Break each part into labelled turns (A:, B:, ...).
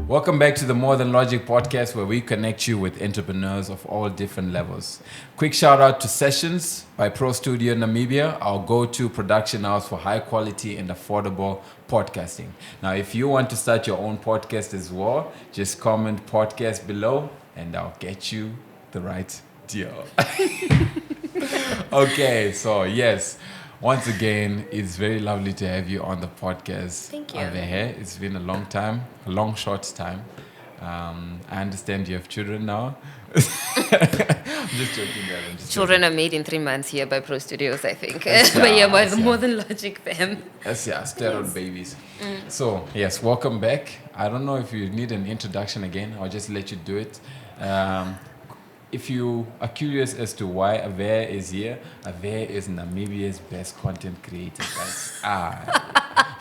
A: Welcome back to the More Than Logic podcast, where we connect you with entrepreneurs of all different levels. Quick shout out to Sessions by Pro Studio Namibia, our go-to production house for high quality and affordable podcasting. Now, if you want to start your own podcast as well, just comment podcast below and I'll get you the right deal. Okay, so yes. Once again, it's very lovely to have you on the podcast.
B: Thank you.
A: Avehe. It's been a long time, a long, short time. I understand you have children now. I'm just joking, guys.
B: Children are made in 3 months here by Pro Studios, I think.
A: Yes,
B: But yeah,
A: yes,
B: more than Logic fam.
A: Yes, yeah, steroid babies. So, yes, welcome back. I don't know if you need an introduction again. I'll just let you do it. If you are curious as to why Avehe is here, Avehe is Namibia's best content creator, guys.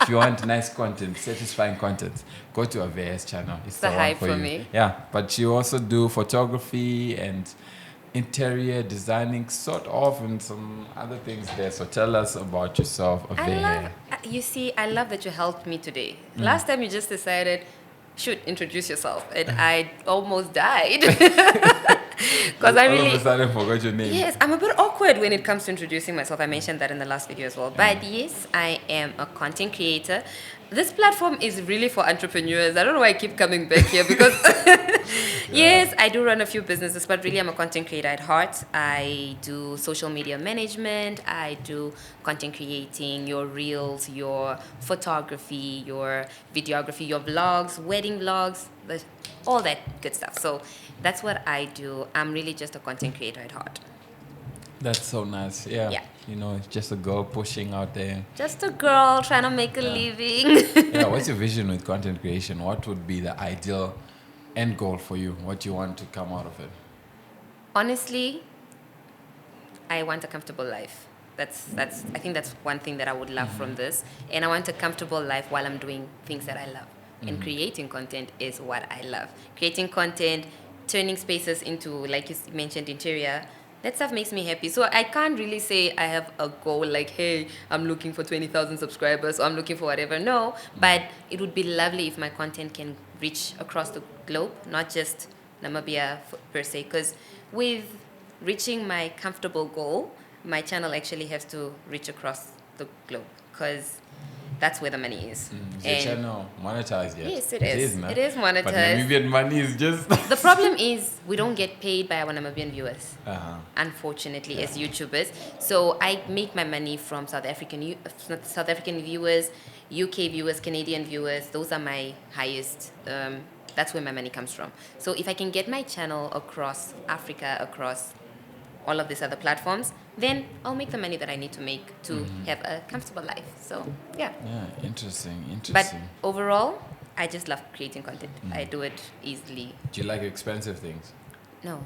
A: If you want nice content, satisfying content, go to Avehe's channel. It's the
B: hype
A: one for you.
B: me.
A: Yeah, but you also do photography and interior designing, sort of, and some other things there. So tell us about yourself, Avehe.
B: I love that you helped me today. Last time you just decided, should introduce yourself, and I almost died. Because I really...
A: All of a sudden forgot your name.
B: Yes, I'm a bit awkward when it comes to introducing myself. I mentioned that in the last video as well. But yes, I am a content creator. This platform is really for entrepreneurs. I don't know why I keep coming back here because... Yes, I do run a few businesses, but really I'm a content creator at heart. I do social media management. I do content creating, your reels, your photography, your videography, your vlogs, wedding vlogs, all that good stuff. So that's what I do. I'm really just a content creator at heart.
A: That's so nice. Yeah. You know, it's just a girl pushing out there.
B: Just a girl trying to make a living.
A: Yeah, what's your vision with content creation? What would be the ideal end goal for you? What you want to come out of it?
B: Honestly, I want a comfortable life. I think that's one thing that I would love from this. And I want a comfortable life while I'm doing things that I love. And creating content is what I love. Creating content, turning spaces into, like you mentioned, interior. That stuff makes me happy. So I can't really say I have a goal like, hey, I'm looking for 20,000 subscribers or I'm looking for whatever. No, but it would be lovely if my content can reach across the globe, not just Namibia per se. Because with reaching my comfortable goal, my channel actually has to reach across the globe because that's where the money is.
A: Is your channel monetized yet?
B: Yes, it is.
A: It
B: is monetized.
A: But Namibian money is just...
B: The problem is we don't get paid by our Namibian viewers, unfortunately, as YouTubers. So I make my money from South African viewers, UK viewers, Canadian viewers. Those are my highest. That's where my money comes from. So if I can get my channel across Africa, across all of these other platforms, then I'll make the money that I need to make to have a comfortable life. So, yeah.
A: Yeah, interesting.
B: But overall, I just love creating content. I do it easily.
A: Do you like expensive things?
B: No.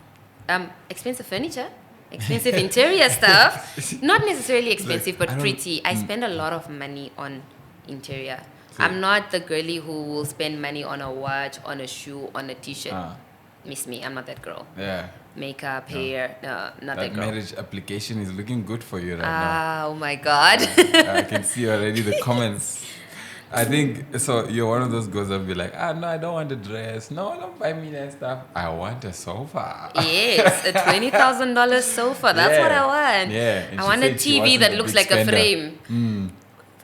B: Expensive furniture, expensive interior stuff. Not necessarily expensive, but pretty. I spend a lot of money on interior. I'm not the girly who will spend money on a watch, on a shoe, on a t-shirt. Miss me, I'm not that girl.
A: Yeah.
B: Makeup, hair, no, not that girl.
A: That marriage application is looking good for you right now.
B: Oh my God.
A: I can see already the comments. I think, so you're one of those girls that will be like, no, I don't want a dress. No, don't buy me that stuff. I want a sofa.
B: Yes, a $20,000 sofa. That's what I want.
A: Yeah.
B: I want a TV that looks like a frame.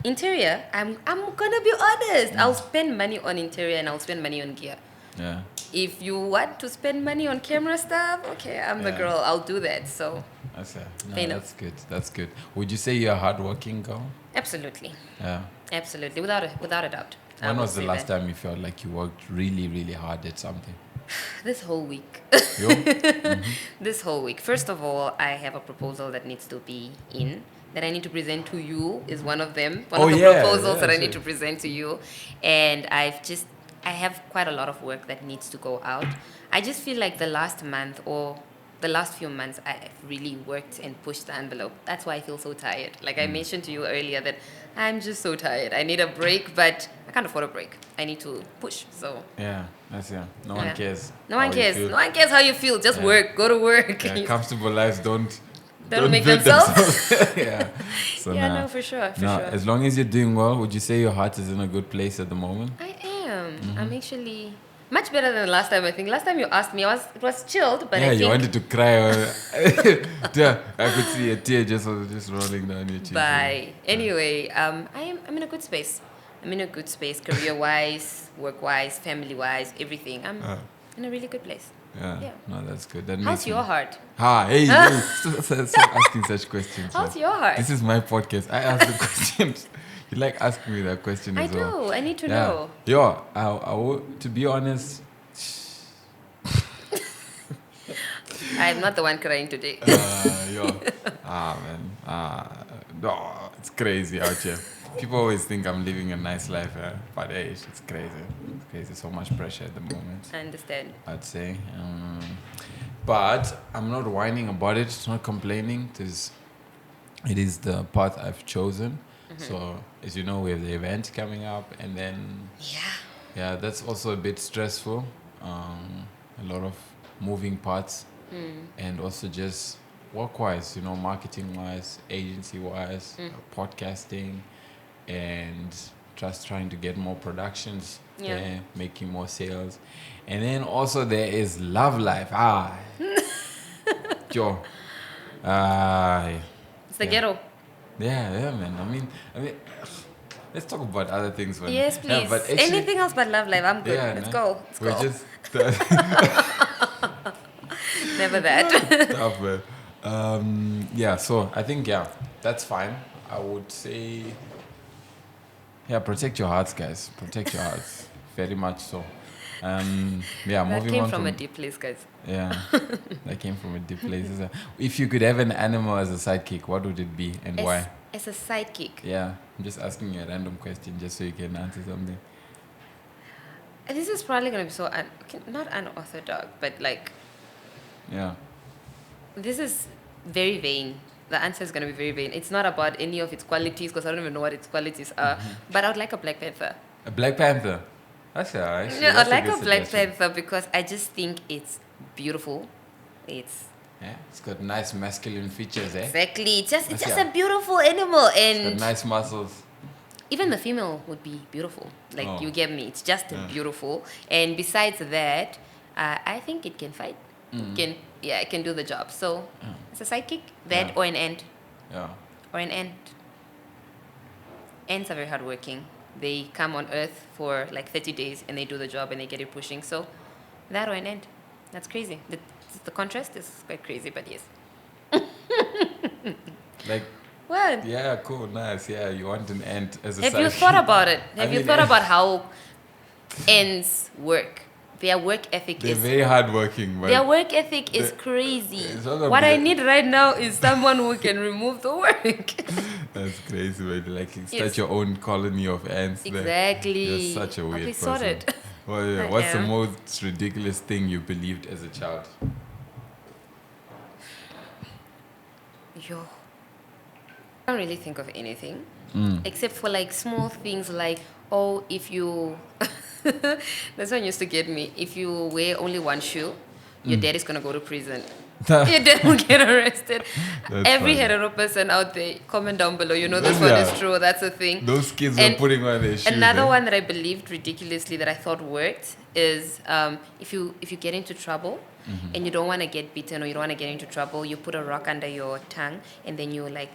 B: Interior, I'm gonna be honest. I'll spend money on interior and I'll spend money on gear.
A: Yeah.
B: If you want to spend money on camera stuff, okay, I'm the girl. I'll do that. So. That's
A: good. That's good. Would you say you're a hardworking girl?
B: Absolutely.
A: Yeah.
B: Absolutely, without a doubt.
A: When was the last time you felt like you worked really, really hard at something?
B: This whole week. This whole week. First of all, I have a proposal that needs to be in. That I need to present to you is one of them. One of the proposals that I need to present to you. And I have quite a lot of work that needs to go out. I just feel like the last month or the last few months, I've really worked and pushed the envelope. That's why I feel so tired. Like I mentioned to you earlier that I'm just so tired. I need a break, but I can't afford a break. I need to push. So
A: no one cares.
B: No one cares. No one cares how you feel. Just work. Go to work.
A: Comfortable lives don't
B: make themselves.
A: So
B: no, for sure.
A: As long as you're doing well, would you say your heart is in a good place at the moment?
B: I am. I'm actually Much better than last time, I think. Last time you asked me, it was chilled, but
A: Yeah,
B: I think...
A: you wanted to cry. Yeah, I could see a tear just rolling down your cheek.
B: Bye. Anyway, I'm in a good space. I'm in a good space, career-wise, work-wise, family-wise, everything. I'm in a really good place.
A: Yeah. No, that's good. That
B: How's your heart?
A: Hey, stop asking such questions.
B: How's your heart?
A: This is my podcast. I ask the questions. You like asking me that question as well.
B: I do. I need to know.
A: Yo, to be honest,
B: I'm not the one crying today.
A: No, it's crazy out here. People always think I'm living a nice life, but hey, it's crazy. It's crazy. So much pressure at the moment.
B: I understand.
A: I'd say. But I'm not whining about it, not complaining, because it is the path I've chosen. Mm-hmm. So, as you know, we have the event coming up, and then... Yeah, that's also a bit stressful. A lot of moving parts. And also just work-wise, marketing-wise, agency-wise, podcasting, and just trying to get more productions, making more sales. And then also there is love life. Yo.
B: It's the ghetto.
A: Yeah, man. I mean, let's talk about other things.
B: Yes, please.
A: Yeah, but actually,
B: anything else but love life, I'm good. Let's go.
A: We're just...
B: Never that.
A: Tough, man. So I think, that's fine. I would say, protect your hearts, guys. Protect your hearts. Very much so.
B: That
A: moving
B: came
A: on
B: from a deep place, guys.
A: Yeah, that came from a deep place. If you could have an animal as a sidekick, what would it be and why?
B: As a sidekick?
A: Yeah, I'm just asking you a random question just so you can answer something.
B: This is probably going to be so, not unorthodox, but like...
A: Yeah.
B: This is very vain. The answer is going to be very vain. It's not about any of its qualities, because I don't even know what its qualities are. But I would like a Black Panther.
A: A Black Panther? That's actually,
B: I'd like a Black Panther because I just think it's beautiful. It's
A: got nice masculine features, eh?
B: Exactly. It's just a beautiful animal, and
A: it's got nice muscles.
B: Even the female would be beautiful. Like, you get me. It's just beautiful. And besides that, I think it can fight. It can do the job. So it's a sidekick, or an ant.
A: Yeah.
B: Or an ant. Ants are very hardworking. They come on Earth for like 30 days and they do the job and they get it pushing. So that or an ant. That's crazy. The contrast is quite crazy, but yes.
A: Like...
B: What?
A: Yeah, cool, nice. Yeah, you want an ant as a
B: Have you thought about it? Have you thought about how ants work? Their work ethic
A: They're very hardworking.
B: Their work ethic is crazy. What I need right now is someone who can remove the work.
A: That's crazy, man. Like, start your own colony of ants.
B: Exactly.
A: You're such a weird person.
B: Sorted.
A: Well, what's the most ridiculous thing you believed as a child?
B: I don't really think of anything except for like small things like, if you that's what used to get me. If you wear only one shoe, your dad is gonna go to prison. Your dad will get arrested. Every hetero person out there, comment down below. This one is true. That's a thing.
A: Those kids were putting on their shoes.
B: Another one that I believed ridiculously that I thought worked is if you get into trouble and you don't want to get beaten or you don't want to get into trouble, you put a rock under your tongue and then you like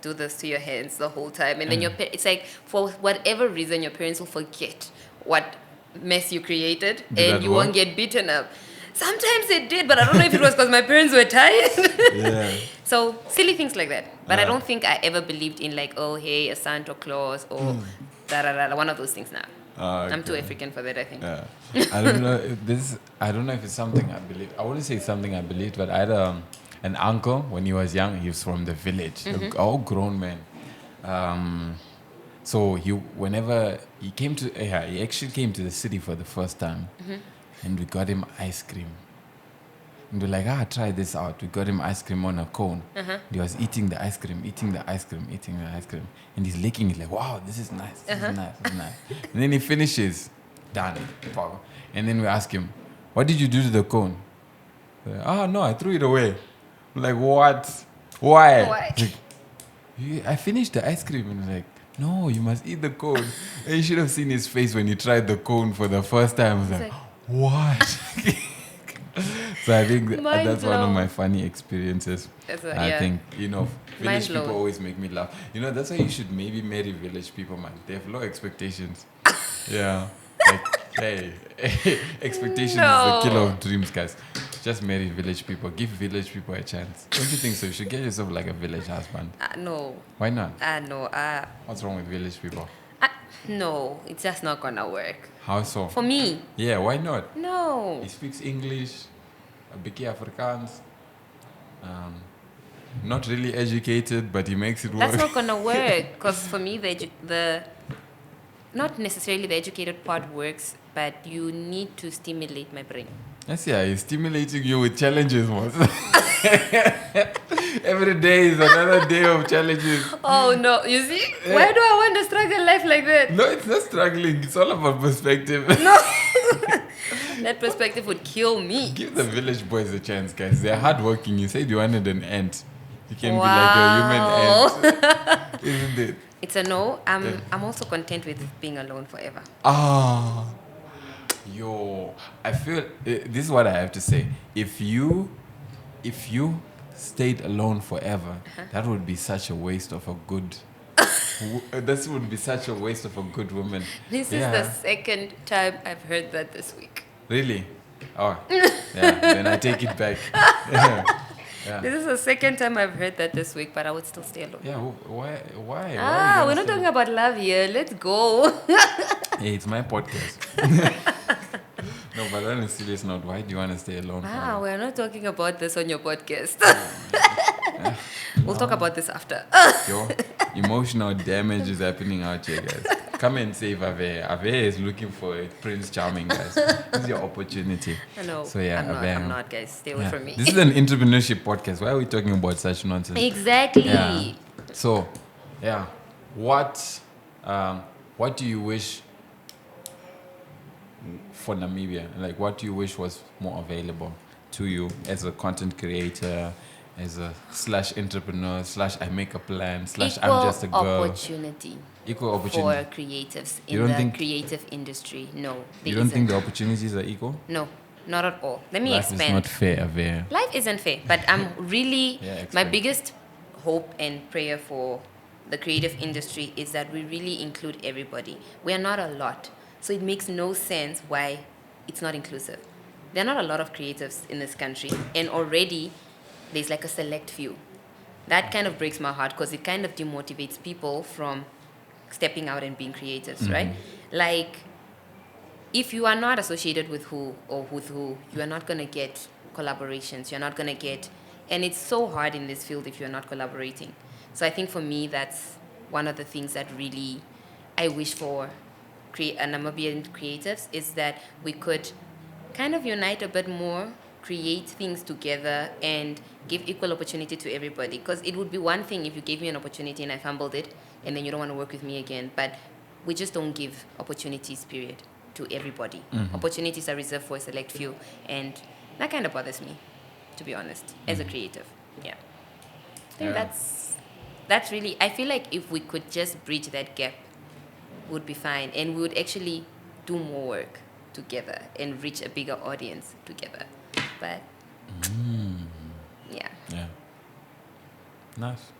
B: do this to your hands the whole time, and then it's like for whatever reason your parents will forget what mess you created and you won't get beaten up. Sometimes it did, but I don't know if it was because my parents were tired. So silly things like that. But I don't think I ever believed in like, a Santa Claus or one of those things now. Okay. I'm too African for that, I think.
A: Yeah. I don't know if it's something I believe. I wouldn't say it's something I believed, but I had an uncle when he was young. He was from the village, all grown man. So whenever he came to, he actually came to the city for the first time, and we got him ice cream. And we're like, try this out. We got him ice cream on a cone. He was eating the ice cream, and he's licking it like, wow, this is nice. This is nice. And then he finishes, done. And then we ask him, what did you do to the cone? Like, no, I threw it away. I'm like, what? Why? Like, I finished the ice cream. And he's like, no, you must eat the cone. And you should have seen his face when he tried the cone for the first time. He was like, What? So I think
B: Mind
A: that's one of
B: blown.
A: my funny experiences. I think, village people
B: blown.
A: always make me laugh. That's why you should maybe marry village people, man. They have low expectations. Yeah. Like, hey, expectations is the killer of dreams, guys. Just marry village people. Give village people a chance. Don't you think so? You should get yourself like a village husband.
B: No.
A: Why not?
B: No.
A: What's wrong with village people?
B: No, it's just not gonna work.
A: How so?
B: For me.
A: Yeah, why not?
B: No.
A: He speaks English, a bit Afrikaans. Not really educated, but he makes it work.
B: That's not gonna work. Because for me, the not necessarily the educated part works, but you need to stimulate my brain.
A: Yes, yeah, he's stimulating you with challenges, most. Every day is another day of challenges.
B: Oh no, you see? Why do I want to struggle life like that?
A: No, it's not struggling. It's all about perspective.
B: No. That perspective would kill me.
A: Give the village boys a chance, guys. They're hardworking. You said you wanted an ant. You can be like a human ant. Isn't it?
B: It's a no. I'm also content with being alone forever.
A: Yo, I feel this is what I have to say. If you stayed alone forever, that would be such a waste of a good. This would be such a waste of a good woman.
B: This is the second time I've heard that this week.
A: Really? Oh, yeah. Then I take it back. Yeah.
B: This is the second time I've heard that this week, but I would still stay alone.
A: Yeah. Why?
B: We're not talking about love here. Let's go.
A: Hey, it's my podcast. No, but on a serious note, why do you want to stay alone?
B: We're not talking about this on your podcast. We'll talk about this after.
A: Yo, emotional damage is happening out here, guys. Come and save Avehe. Avehe is looking for a Prince Charming, guys. This is your opportunity.
B: I know.
A: So yeah,
B: I'm not, guys. Stay away from me.
A: This is an entrepreneurship podcast. Why are we talking about such nonsense?
B: Exactly.
A: Yeah. So, yeah, what do you wish for Namibia? Like, what do you wish was more available to you as a content creator, as a /entrepreneur / I make a plan / I'm just a girl? Equal opportunity
B: for creatives in the creative industry. No,
A: you don't think the opportunities are equal?
B: No, not at all. Let me
A: expand. Life is not fair, Avehe.
B: Life isn't fair, but I'm really my biggest hope and prayer for the creative industry is that we really include everybody. We are not a lot, so it makes no sense why it's not inclusive. There are not a lot of creatives in this country, and already there's like a select few. That kind of breaks my heart because it kind of demotivates people from stepping out and being creatives, right? Like, if you are not associated with who, you are not going to get collaborations. You're not going to get... And it's so hard in this field if you're not collaborating. So I think for me, that's one of the things that really I wish for Namibian creatives is that we could kind of unite a bit more, create things together, and give equal opportunity to everybody. Because it would be one thing if you gave me an opportunity and I fumbled it, and then you don't want to work with me again. But we just don't give opportunities, period, to everybody. Opportunities are reserved for a select few. And that kind of bothers me, to be honest, as a creative. Yeah. I think that's really... I feel like if we could just bridge that gap, we would be fine. And we would actually do more work together and reach a bigger audience together. But, yeah.
A: Nice.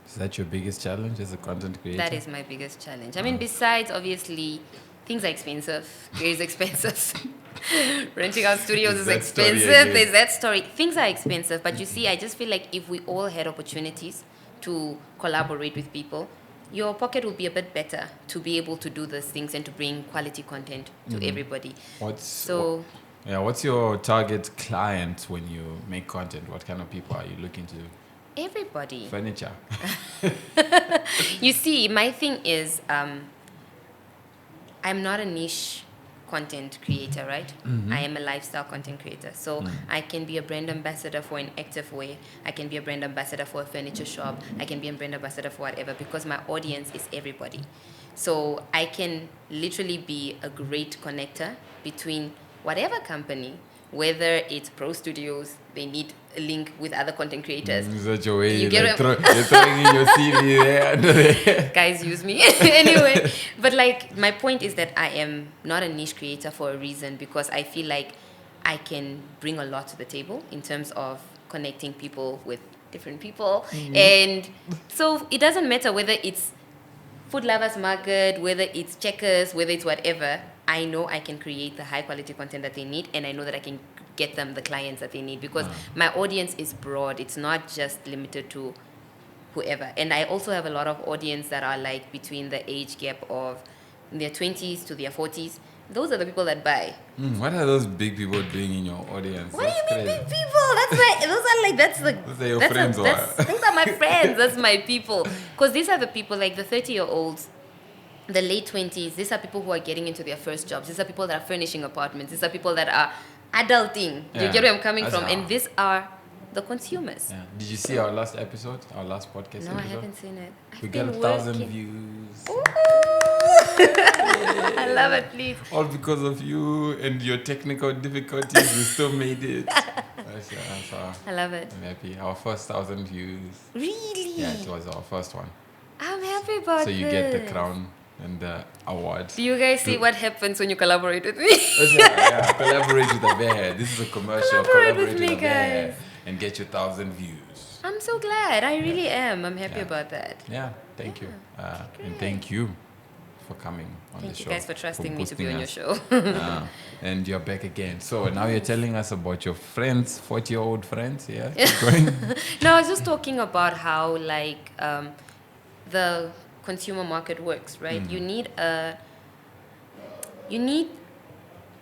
A: Is that your biggest challenge as a content creator?
B: That is my biggest challenge. I mean, besides, obviously, things are expensive. Gear is expensive. Renting out studios is expensive. There's that story. Things are expensive. But you see, I just feel like if we all had opportunities to collaborate with people, your pocket will be a bit better to be able to do those things and to bring quality content to everybody. What's
A: your target client when you make content? What kind of people are you looking to?
B: Everybody.
A: Furniture.
B: You see, my thing is, I'm not a niche content creator, right? I am a lifestyle content creator. So I can be a brand ambassador for an active wear. I can be a brand ambassador for a furniture shop. I can be a brand ambassador for whatever because my audience is everybody. So I can literally be a great connector between whatever company whether it's pro studios, they need a link with other content creators.
A: Such a way
B: You get
A: like you're throwing in your CV there.
B: Guys use me anyway. But like my point is that I am not a niche creator for a reason, because I feel like I can bring a lot to the table in terms of connecting people with different people. And so it doesn't matter whether it's Food Lovers Market, whether it's Checkers, whether it's whatever. I know I can create the high quality content that they need, and I know that I can get them the clients that they need, because my audience is broad. It's not just limited to whoever. And I also have a lot of audience that are like between the age gap of their 20s to their 40s. Those are the people that buy.
A: What are those big people doing in your audience?
B: What do you mean big people?
A: Those are your friends,
B: those are my friends. That's my people. Because these are the people, like the 30-year-olds, the late 20s. These are people who are getting into their first jobs. These are people that are furnishing apartments. These are people that are adulting. Do you get where I'm coming from? And these are the consumers.
A: Yeah. Did you see our last episode? Our last podcast episode?
B: No, I haven't seen it.
A: We got 1,000 views.
B: Ooh. I love it, please.
A: All because of you and your technical difficulties, we still made it.
B: I love it.
A: I'm happy. Our first 1,000 views.
B: Really?
A: Yeah, it was our first one.
B: I'm happy about
A: So you get the crown and the award.
B: Do you guys see what happens when you collaborate with me?
A: Yeah, collaborate with Avehe. This is a commercial.
B: Collaborate with me,
A: Avehe
B: guys.
A: and get your 1,000 views.
B: I'm so glad. I really am. I'm happy about that.
A: Yeah, thank you. And thank you for coming on the show.
B: Thank you guys for trusting me to be on your show.
A: And you're back again. So now you're telling us about your friends, 40-year-old friends. Yeah, keep going.
B: No, I was just talking about how like the consumer market works, right? You need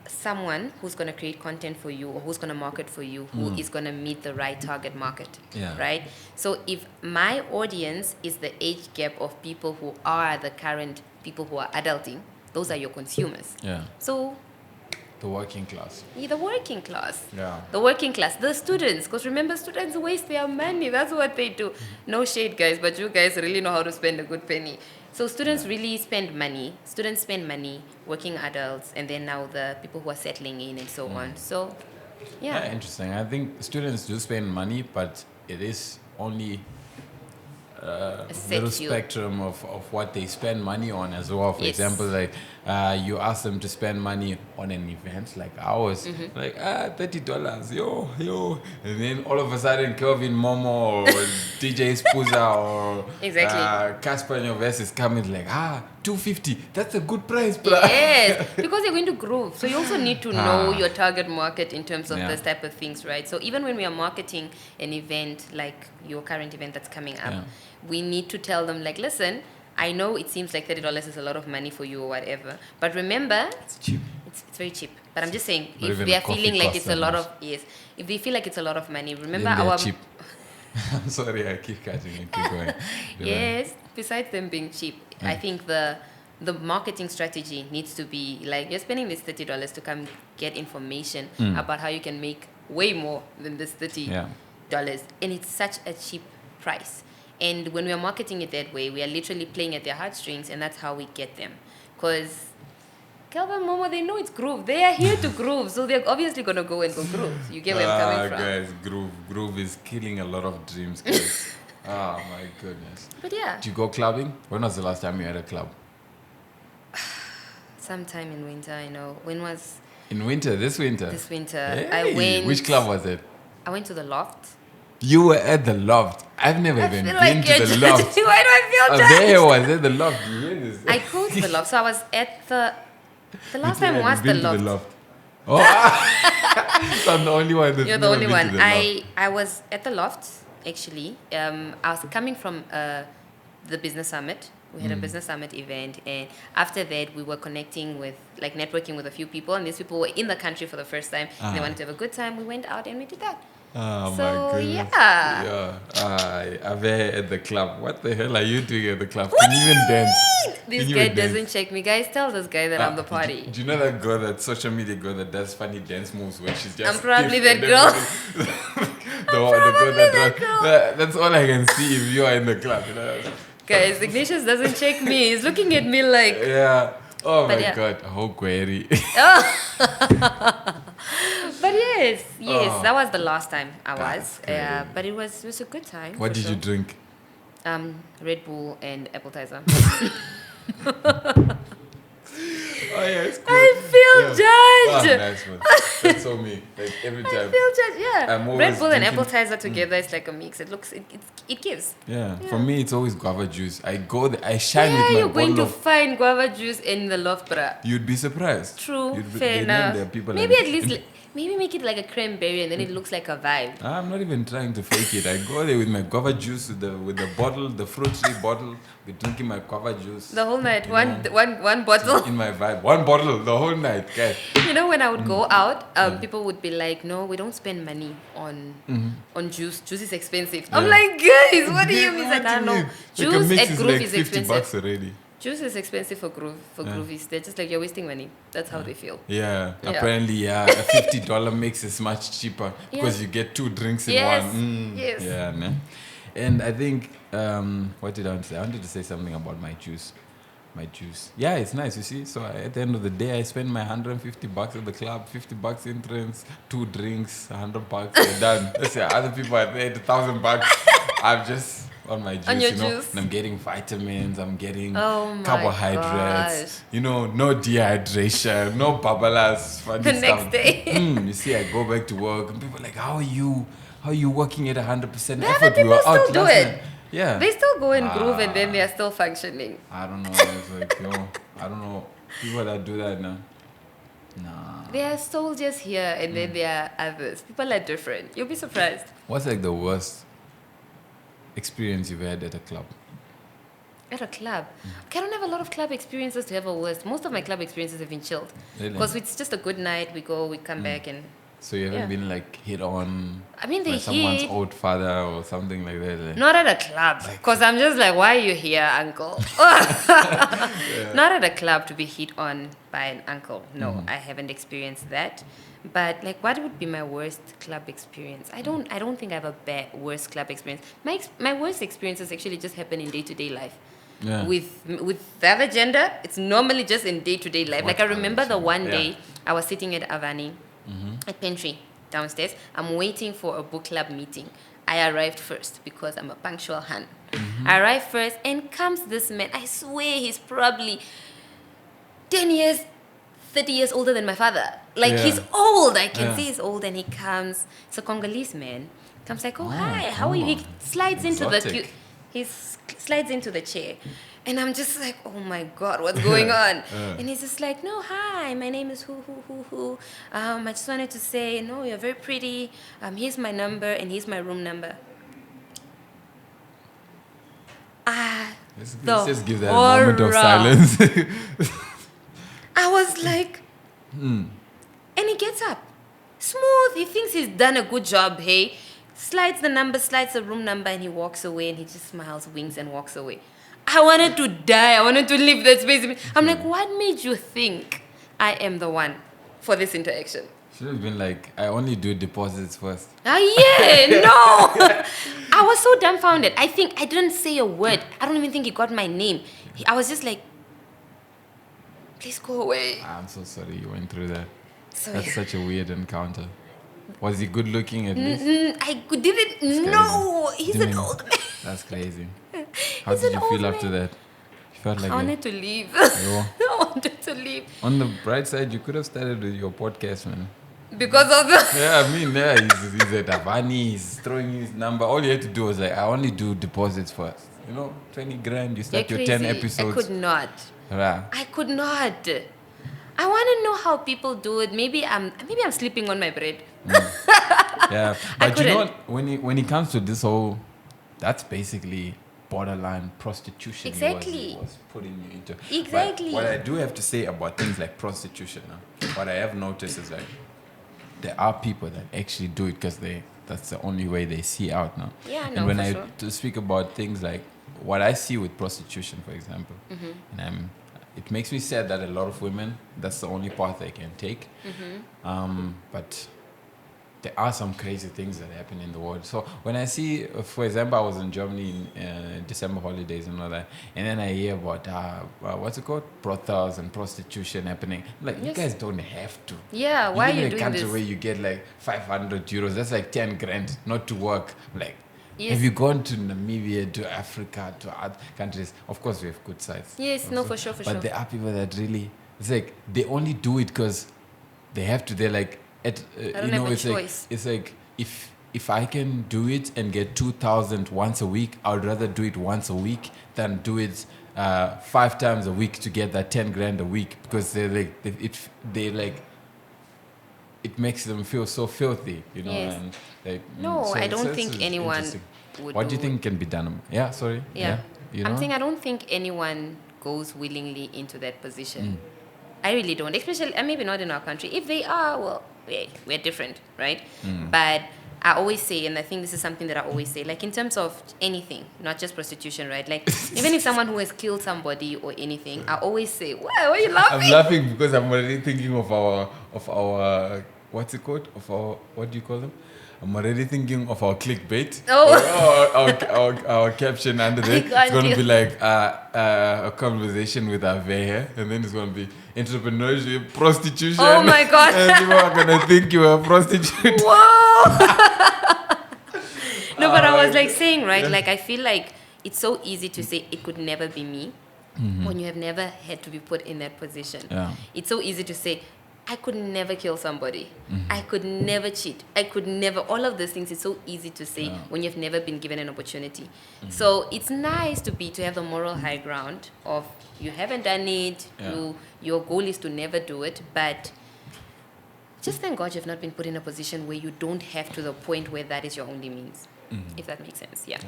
B: someone who's going to create content for you, or who's going to market for you, who is going to meet the right target market, right? So if my audience is the age gap of people who are the current people who are adulting, those are your consumers.
A: Yeah.
B: So
A: the working class.
B: Yeah, the working class.
A: Yeah.
B: The working class. The students. Because remember, students waste their money. That's what they do. No shade, guys, but you guys really know how to spend a good penny. So students really spend money. Students spend money, working adults, and then now the people who are settling in and so on. So, yeah.
A: Interesting. I think students do spend money, but it is only a little spectrum of what they spend money on as well. For example, like you ask them to spend money on an event like ours, like $30, yo, and then all of a sudden Kelvin Momo or DJ Spuza or Casper Nyovest is coming like $250. That's a good price, bro.
B: Yes, because you're going to groove. So you also need to know your target market in terms of this type of things, right? So even when we are marketing an event like your current event that's coming up, we need to tell them like, listen, I know it seems like $30 is a lot of money for you or whatever, but remember,
A: it's cheap.
B: It's very cheap. But I'm just saying, if they are feeling like it's a lot of if they feel like it's a lot of money, remember our
A: cheap. I'm sorry, I keep cutting and keep going.
B: Yes, besides them being cheap, I think the marketing strategy needs to be like, you're spending this $30 to come get information about how you can make way more than this $30, and it's such a cheap price. And when we are marketing it that way, we are literally playing at their heartstrings, and that's how we get them. Because Kelvin Momo, they know it's groove. They are here to groove, so they're obviously going to go and go groove. You get where I'm coming from?
A: Guys, groove is killing a lot of dreams, guys. Oh, my goodness.
B: But yeah.
A: Did you go clubbing? When was the last time you had a club?
B: Sometime in winter, I know. When was...
A: In winter? This winter?
B: This winter.
A: Hey,
B: I went...
A: Which club was it?
B: I went to the Loft.
A: You were at the Loft. I've never even been to the Loft.
B: Why do I feel
A: judged? There was at the Loft. You hear this?
B: I go to the Loft. So I was at the last time was the Loft.
A: The Loft. Oh, so I'm the only one.
B: You're the only one. I was at the Loft, actually. I was coming from the business summit. We had a business summit event, and after that we were connecting with, like, networking with a few people, and these people were in the country for the first time, and they wanted to have a good time. We went out and we did that.
A: Oh,
B: so,
A: my goodness.
B: Yeah.
A: Avehe at the club. What the hell are you doing at the club? Can you even dance?
B: This guy doesn't check me. Guys, tell this guy that I'm the party.
A: Do you know that girl, that social media girl that does funny dance moves where she's just...
B: I'm probably that girl.
A: the girl. That's all I can see if you are in the club. You know?
B: Guys, Ignatius doesn't check me. He's looking at me like...
A: Yeah. Oh, my God. How query.
B: But yes,
A: Oh,
B: that was the last time I
A: that's
B: was.
A: great.
B: But it was a good time.
A: What
B: for
A: did you
B: sure.
A: drink?
B: Red Bull and appetizer.
A: Oh yeah, it's cool.
B: I feel
A: Yeah. Ah,
B: judged.
A: nice one. That's so me. Like every
B: I
A: time.
B: feel judged. Yeah.
A: I'm always
B: Red Bull and
A: drinking.
B: appetizer together is like a mix. It gives.
A: Yeah. For
B: Yeah.
A: me, it's always guava juice. I go there, I shine
B: Where
A: with
B: are
A: my
B: you going
A: bottle
B: to
A: of.
B: find guava juice in the loft, bruh?
A: You'd be surprised.
B: True,
A: You'd be,
B: fair
A: they name
B: enough.
A: their people
B: Maybe
A: like.
B: at least, maybe make it like a cranberry and then it looks like a vibe.
A: I'm not even trying to fake it. I go there with my guava juice with the bottle, the fruit tree bottle. Be drinking my guava juice.
B: The whole night,
A: You
B: one
A: know,
B: one bottle.
A: in my vibe. One bottle the whole night, guys.
B: You know, when I would go out,
A: Yeah.
B: people would be like, "No, we don't spend money on juice. Juice is expensive." I'm
A: Yeah.
B: like, guys, what do you mean?
A: What
B: Like, I
A: do you
B: know
A: mean? Like a
B: juice
A: mix
B: at
A: is
B: Groove
A: like
B: is
A: 50
B: expensive.
A: bucks already.
B: Juice is expensive for groovies. They're just like, you're wasting money. That's how they feel.
A: Yeah,
B: Yeah.
A: apparently, yeah, a $50 mix is much cheaper because
B: Yeah.
A: you get 2 drinks in
B: Yes,
A: one.
B: yes.
A: Yeah, man. And I think, what did I want to say? I wanted to say something about my juice. My juice. Yeah, it's nice, you see. So at the end of the day, I spend my $150 at the club, $50 entrance, 2 drinks, $100, we're done. Let's say other people are there, $1,000. I'm just on my juice,
B: On your
A: you know.
B: juice.
A: And I'm getting vitamins, I'm getting
B: Oh my
A: carbohydrates,
B: gosh.
A: you know, no dehydration, no babalas, funny
B: The
A: stuff.
B: next day.
A: You see, I go back to work and people are like, how are you? How are you working at 100%
B: The
A: effort?
B: other people
A: out
B: still do
A: last
B: it.
A: night. Yeah.
B: They still go and groove and then they are still functioning.
A: I don't know. It's like, yo, I don't know. People that do that now. Nah.
B: They are soldiers here and then there are others. People are different. You'll be surprised.
A: What's like the worst experience you've had at a club?
B: At a club. Okay, I don't have a lot of club experiences to have a worst. Most of my club experiences have been chilled.
A: Really?
B: Because it's just a good night. We go, we come back and...
A: So you haven't
B: Yeah.
A: been like hit on
B: I mean, they
A: by someone's
B: hit.
A: old father or something like that? Like,
B: Not at a club. Because I'm just like, why are you here, uncle? Not at a club to be hit on by an uncle. No, I haven't experienced that. But like, what would be my worst club experience? I don't think I have a worst club experience. My worst experiences actually just happen in day-to-day life.
A: Yeah.
B: With the other gender, it's normally just in day-to-day life.
A: What
B: Like I remember
A: other
B: the one
A: gender?
B: day I was sitting at Avani at Pantry downstairs. I'm waiting for a book club meeting. I arrived first because I'm a punctual hand. I arrived first and comes this man. I swear he's probably 10 years, 30 years older than my father. Like
A: Yeah.
B: he's old. I can
A: Yeah.
B: see he's old and he comes. It's a Congolese man. Comes like, oh,
A: Oh,
B: hi, how are you? He
A: oh.
B: slides into the
A: Exotic.
B: slides into the chair. And I'm just like, oh my God, what's going on? And he's just like, no, hi, my name is who. I just wanted to say, no, you're very pretty. Here's my number and here's my room number.
A: Let's
B: The
A: just give that a moment of
B: horror.
A: silence.
B: I was like, and he gets up. Smooth. He thinks he's done a good job, hey. Slides the number, slides the room number, and he walks away and he just smiles, winks, and walks away. I wanted to die. I wanted to leave that space. I'm like, what made you think I am the one for this interaction?
A: Should have been like, I only do deposits first.
B: Ah, yeah, no. I was so dumbfounded. I think I didn't say a word. I don't even think he got my name. I was just like, please go away.
A: I'm so sorry you went through that.
B: So
A: That's such a weird encounter. Was he good looking at least?
B: I didn't. No, he's an
A: Didn't-
B: old man.
A: That's crazy. How
B: He's
A: did
B: an
A: you feel
B: old
A: after
B: man.
A: that? You felt like
B: I wanted to leave.
A: Yo.
B: I wanted to leave
A: on the bright side, you could have started with your podcast, man.
B: because of the.
A: Yeah, I mean, yeah, he's at Avani, he's throwing his number. All you had to do was like, I only do deposits first. You know, 20 grand, you
B: You're
A: start your
B: crazy.
A: 10
B: I
A: episodes.
B: could not.
A: Yeah.
B: I could not. I want to know how people do it. Maybe I'm sleeping on my bread.
A: Yeah,
B: I
A: but you know
B: couldn't.
A: what, when it comes to this whole, that's basically borderline prostitution.
B: Exactly.
A: He was putting you into.
B: Exactly.
A: But what I do have to say about things like prostitution, what I have noticed is like there are people that actually do it because that's the only way they see out now.
B: Yeah, no,
A: and when
B: for
A: I
B: sure.
A: to speak about things like what I see with prostitution, for example,
B: Mm-hmm.
A: and it makes me sad that a lot of women, that's the only path they can take.
B: Mm-hmm.
A: But there are some crazy things that happen in the world. So when I see, for example, I was in Germany in December holidays and all that, and then I hear about what's it called, brothels and prostitution happening. I'm like, you
B: Yes.
A: guys don't have to.
B: Yeah,
A: You
B: why
A: live
B: are you
A: in a
B: doing
A: country
B: this?
A: where you get like 500 euros. That's like 10 grand not to work. Like,
B: Yes.
A: have you gone to Namibia, to Africa, to other countries? Of course, we have good sides.
B: Yes, no,
A: also.
B: for sure, for
A: But
B: sure.
A: there are people that really, it's like they only do it because they have to. They're like,
B: don't have a
A: it's
B: choice.
A: like if I can do it and get 2,000 once a week, I would rather do it once a week than do it 5 times a week to get that 10 grand a week, because they're like they like it makes them feel so filthy, you know.
B: Yes.
A: And like
B: No, I don't think
A: it's
B: anyone
A: interesting.
B: would
A: What do you
B: do
A: think can be done? Yeah, sorry.
B: Yeah.
A: You
B: I'm
A: know?
B: saying I don't think anyone goes willingly into that position.
A: Mm.
B: I really don't, especially, and maybe not in our country. If they are, well, we're different, right?
A: Mm.
B: But I always say, and I think this is something that I always say, like in terms of anything, not just prostitution, right? Like even if someone who has killed somebody or anything, I always say, why are you laughing?
A: I'm laughing because I'm already thinking of our what's it called? Of our, what do you call them? I'm already thinking of our clickbait.
B: Oh.
A: Or our caption under there. It's
B: can't
A: going to
B: deal.
A: be like a conversation with Avehe, and then it's going to be entrepreneurship, prostitution.
B: Oh my God.
A: And people are going to think you're a prostitute.
B: Whoa! No, but I was like saying, right? Like I feel like it's so easy to say it could never be me when you have never had to be put in that position.
A: Yeah.
B: It's so easy to say, I could never kill somebody. I could never cheat. I could never. All of those things, it's so easy to say when you've never been given an opportunity. So it's nice to have the moral high ground of you haven't done it,
A: Yeah.
B: your goal is to never do it, but just thank God you've not been put in a position where you don't have to the point where that is your only means. If that makes sense, yeah.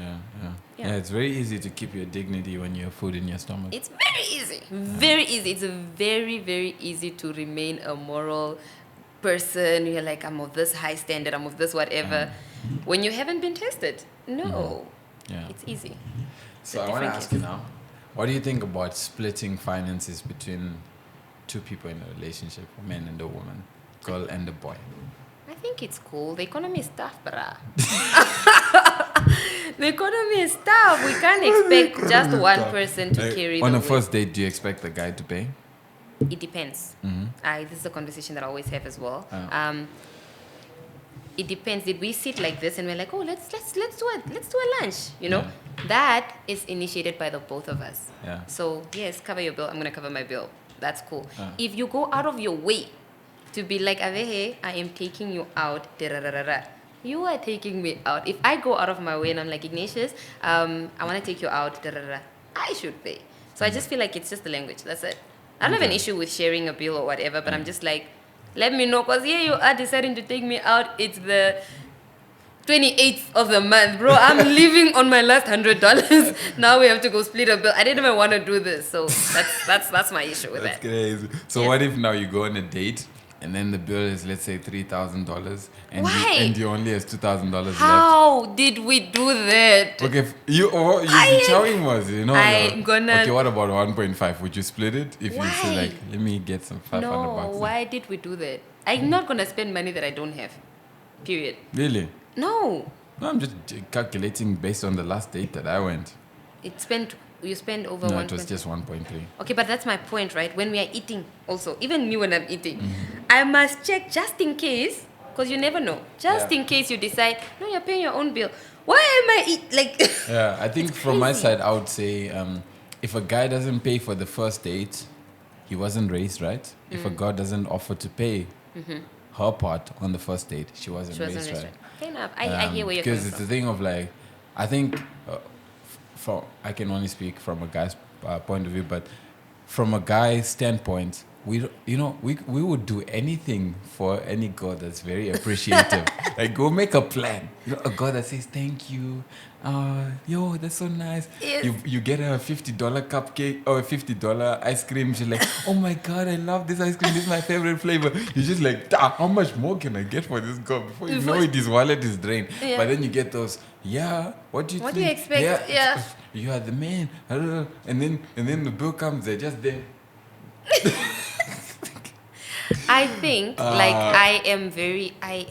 A: Yeah, it's very easy to keep your dignity when you have food in your stomach.
B: It's very easy. Very easy. It's very, very easy to remain a moral person. You're like, I'm of this high standard, I'm of this whatever. When you haven't been tested, no.
A: Yeah.
B: It's easy.
A: So
B: a
A: I want to
B: different
A: ask you
B: case.
A: now, what do you think about splitting finances between two people in a relationship, a man and a woman, girl and a boy?
B: I think it's cool. The economy is tough, bruh. The economy is tough. We can't expect just one person to carry
A: On
B: the
A: a
B: weight.
A: first date, do you expect the guy to pay?
B: It depends.
A: Mm-hmm.
B: This is a conversation that I always have as well.
A: Yeah.
B: It depends. Did we sit like this and we're like, oh, let's do a lunch? You know,
A: Yeah.
B: that is initiated by the both of us.
A: Yeah.
B: So yes, cover your bill. I'm gonna cover my bill. That's cool.
A: Yeah.
B: If you go out of your way to be like, Avehe, I am taking you out. Da-da-da-da-da. You are taking me out. If I go out of my way and I'm like, Ignatius, I want to take you out. Da-da-da-da. I should pay. So I just feel like it's just the language. That's it. I don't have an
A: Okay.
B: issue with sharing a bill or whatever, but I'm just like, let me know, because here you are deciding to take me out. It's the 28th of the month, bro. I'm living on my last $100. Now we have to go split a bill. I didn't even want to do this, so that's my issue with
A: That's
B: that.
A: crazy. So
B: Yes.
A: what if now you go on a date and then the bill is, let's say, $3,000 and
B: Why?
A: you only has $2,000 left?
B: How did we do that?
A: Okay, you
B: I-
A: the chowing was, you know.
B: I'm gonna-
A: Okay, what about 1.5? Would you split it if you say
B: Why?
A: like, let me get some 500
B: No,
A: bucks?
B: why did we do that? I'm not gonna spend money that I don't have. Period.
A: Really?
B: No,
A: No, I'm just calculating based on the last date that I went.
B: you spend over
A: No,
B: one.
A: it was just 1.3.
B: Okay, but that's my point, right? When we are eating, also, even me when I'm eating,
A: Mm-hmm.
B: I must check just in case, because you never know. Just
A: Yeah.
B: in case you decide, no, you're paying your own bill. Why am I like?
A: Yeah, I think
B: It's
A: from my
B: crazy.
A: side, I would say if a guy doesn't pay for the first date, he wasn't raised right. If
B: Mm.
A: a girl doesn't offer to pay her part on the first date, she wasn't,
B: She wasn't
A: raised
B: raised
A: right.
B: right. Fair enough. I hear where you're
A: Because
B: coming
A: it's
B: from.
A: the thing of like, I think from I can only speak from a guy's point of view, but from a guy's standpoint, we would do anything for any girl that's very appreciative. Like go make a plan. You know, a girl that says thank you. Yo, that's so nice.
B: Yes.
A: You get a $50 cupcake or a $50 ice cream. She's like, oh my god, I love this ice cream. This is my favorite flavor. You're just like, how much more can I get for this girl? Before you know it, his wallet is drained.
B: Yeah.
A: But then you get those, what do you
B: What do
A: think?
B: you expect? Yeah.
A: You are the man. And then the bill comes, they're just there.
B: I think like I am very I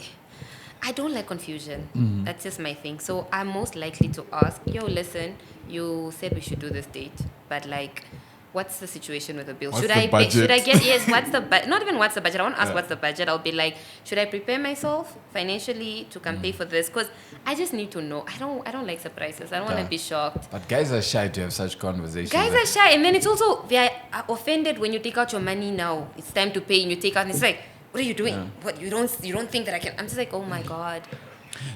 B: I don't like confusion. That's just my thing. So I'm most likely to ask, yo, listen, you said we should do this date, but like, what's the situation with the bill?
A: What's
B: Should
A: the
B: I pay? Should I
A: budget?
B: get, yes, what's the budget? Not even what's the budget. I won't ask what's the budget. I'll be like, should I prepare myself financially to come pay for this? Because I just need to know. I don't like surprises. I don't want to be shocked.
A: But guys are shy to have such conversations.
B: Guys are shy, and then it's also they are offended when you take out your money now. It's time to pay, and you take out, and it's like, what are you doing? What you don't think that I can? I'm just like, oh my god,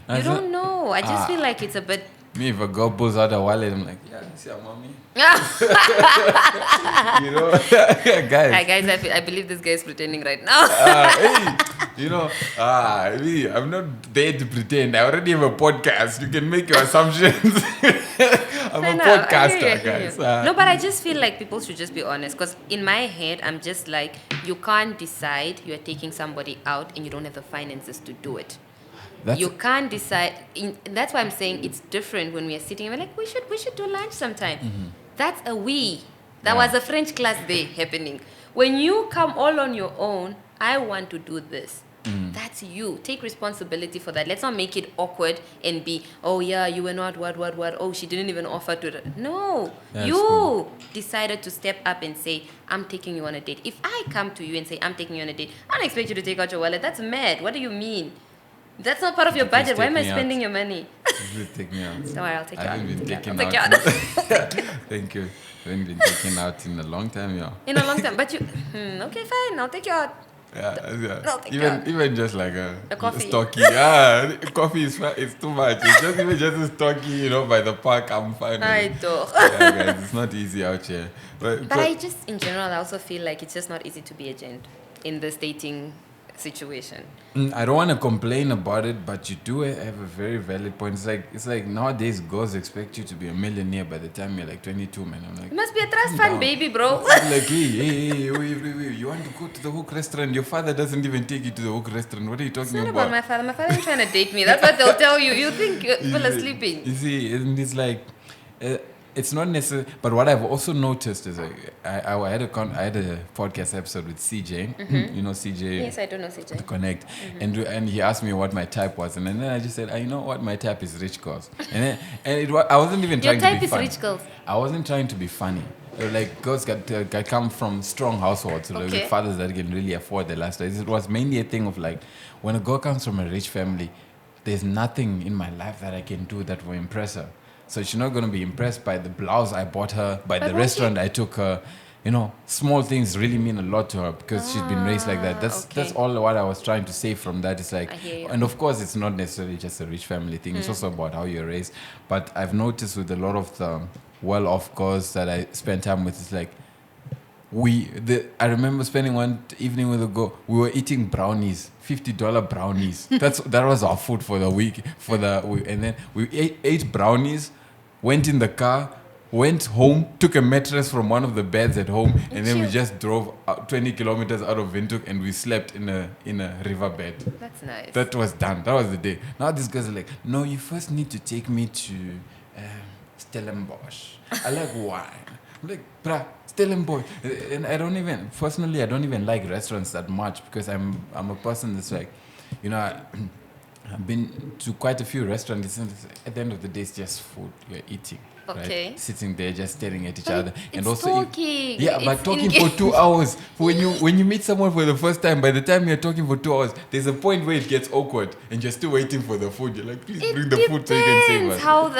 B: you don't know. I just feel like it's a bit.
A: Me, if a girl pulls out a wallet, I'm like, yeah, see your mommy. You know, guys.
B: Hi guys, I believe this guy is pretending right now.
A: Hey, you know, me, I'm not there to pretend. I already have a podcast. You can make your assumptions. I'm a podcaster, guys.
B: No, but I just feel like people should just be honest. Because in my head, I'm just like, you can't decide you're taking somebody out and you don't have the finances to do it. You can't decide. That's why I'm saying it's different when we are sitting and we're like, we should do lunch sometime. That's a we. That was a French class day happening. When you come all on your own, I want to do this. That's you. Take responsibility for that. Let's not make it awkward and be, oh yeah, you were not what. Oh, she didn't even offer to. No. You decided to step up and say, I'm taking you on a date. If I come to you and say, I'm taking you on a date, I don't expect you to take out your wallet. That's mad. What do you mean? That's not part of your budget. Why am I spending your money?
A: Please take me out.
B: Don't worry, I'll take you out.
A: I haven't been taken
B: I'll
A: out.
B: take you out.
A: Thank you. I haven't been taken out in a long time, yeah.
B: In a long time. But you, okay, fine. I'll take you out.
A: Yeah.
B: I'll take you out.
A: Even just like a
B: coffee.
A: Stocky. Coffee it's too much. It's just even just a stocky, you know, by the park. I'm fine.
B: I do.
A: Yeah, guys, it's not easy out here.
B: But I just, in general, I also feel like it's just not easy to be a gent in this dating situation.
A: I don't want to complain about it, but you do have a very valid point. It's like nowadays girls expect you to be a millionaire by the time you're like 22, man. I'm like,
B: you must be a trust fund baby, bro.
A: I'm like, hey, wait, you want to go to the Hook restaurant? Your father doesn't even take you to the Hook restaurant. What are you talking
B: It's not
A: about?
B: my father. My father ain't trying to date me. That's what they'll tell you. You think people are sleeping.
A: You see, and it's like, it's not necessary. But what I've also noticed is like, I had a podcast episode with CJ. You know CJ?
B: Yes, I do know CJ.
A: To connect, and he asked me what my type was, and then I just said, you know what, my type is rich girls, and I wasn't even trying to be funny.
B: Your type is rich girls.
A: I wasn't trying to be funny. Like girls got come from strong households, like with fathers that can really afford the lifestyle. It was mainly a thing of like, when a girl comes from a rich family, there's nothing in my life that I can do that will impress her. So she's not going to be impressed by the blouse I bought her, by the restaurant I took her. You know, small things really mean a lot to her because she's been raised like that. That's all what I was trying to say from that. It's like, and of course, it's not necessarily just a rich family thing. It's also about how you're raised. But I've noticed with a lot of the well-off girls that I spend time with, it's like, I remember spending one evening with a girl. We were eating brownies, $50 brownies. That was our food for the week. And then we ate brownies. Went in the car, went home, took a mattress from one of the beds at home, and then we just drove 20 kilometers out of Windhoek and we slept in a riverbed.
B: That's nice.
A: That was done. That was the day. Now these guys are like, no, you first need to take me to Stellenbosch. I like wine. I'm like, bruh, Stellenbosch. And I don't even like restaurants that much because I'm a person that's like, you know, I've been to quite a few restaurants. At the end of the day, it's just food you're eating.
B: Okay.
A: Right? Sitting there, just staring at each
B: but
A: other,
B: and also talking.
A: But talking for 2 hours. When you meet someone for the first time, by the time you're talking for 2 hours, there's a point where it gets awkward, and you're still waiting for the food. You're like, please bring the food so you can save us.
B: How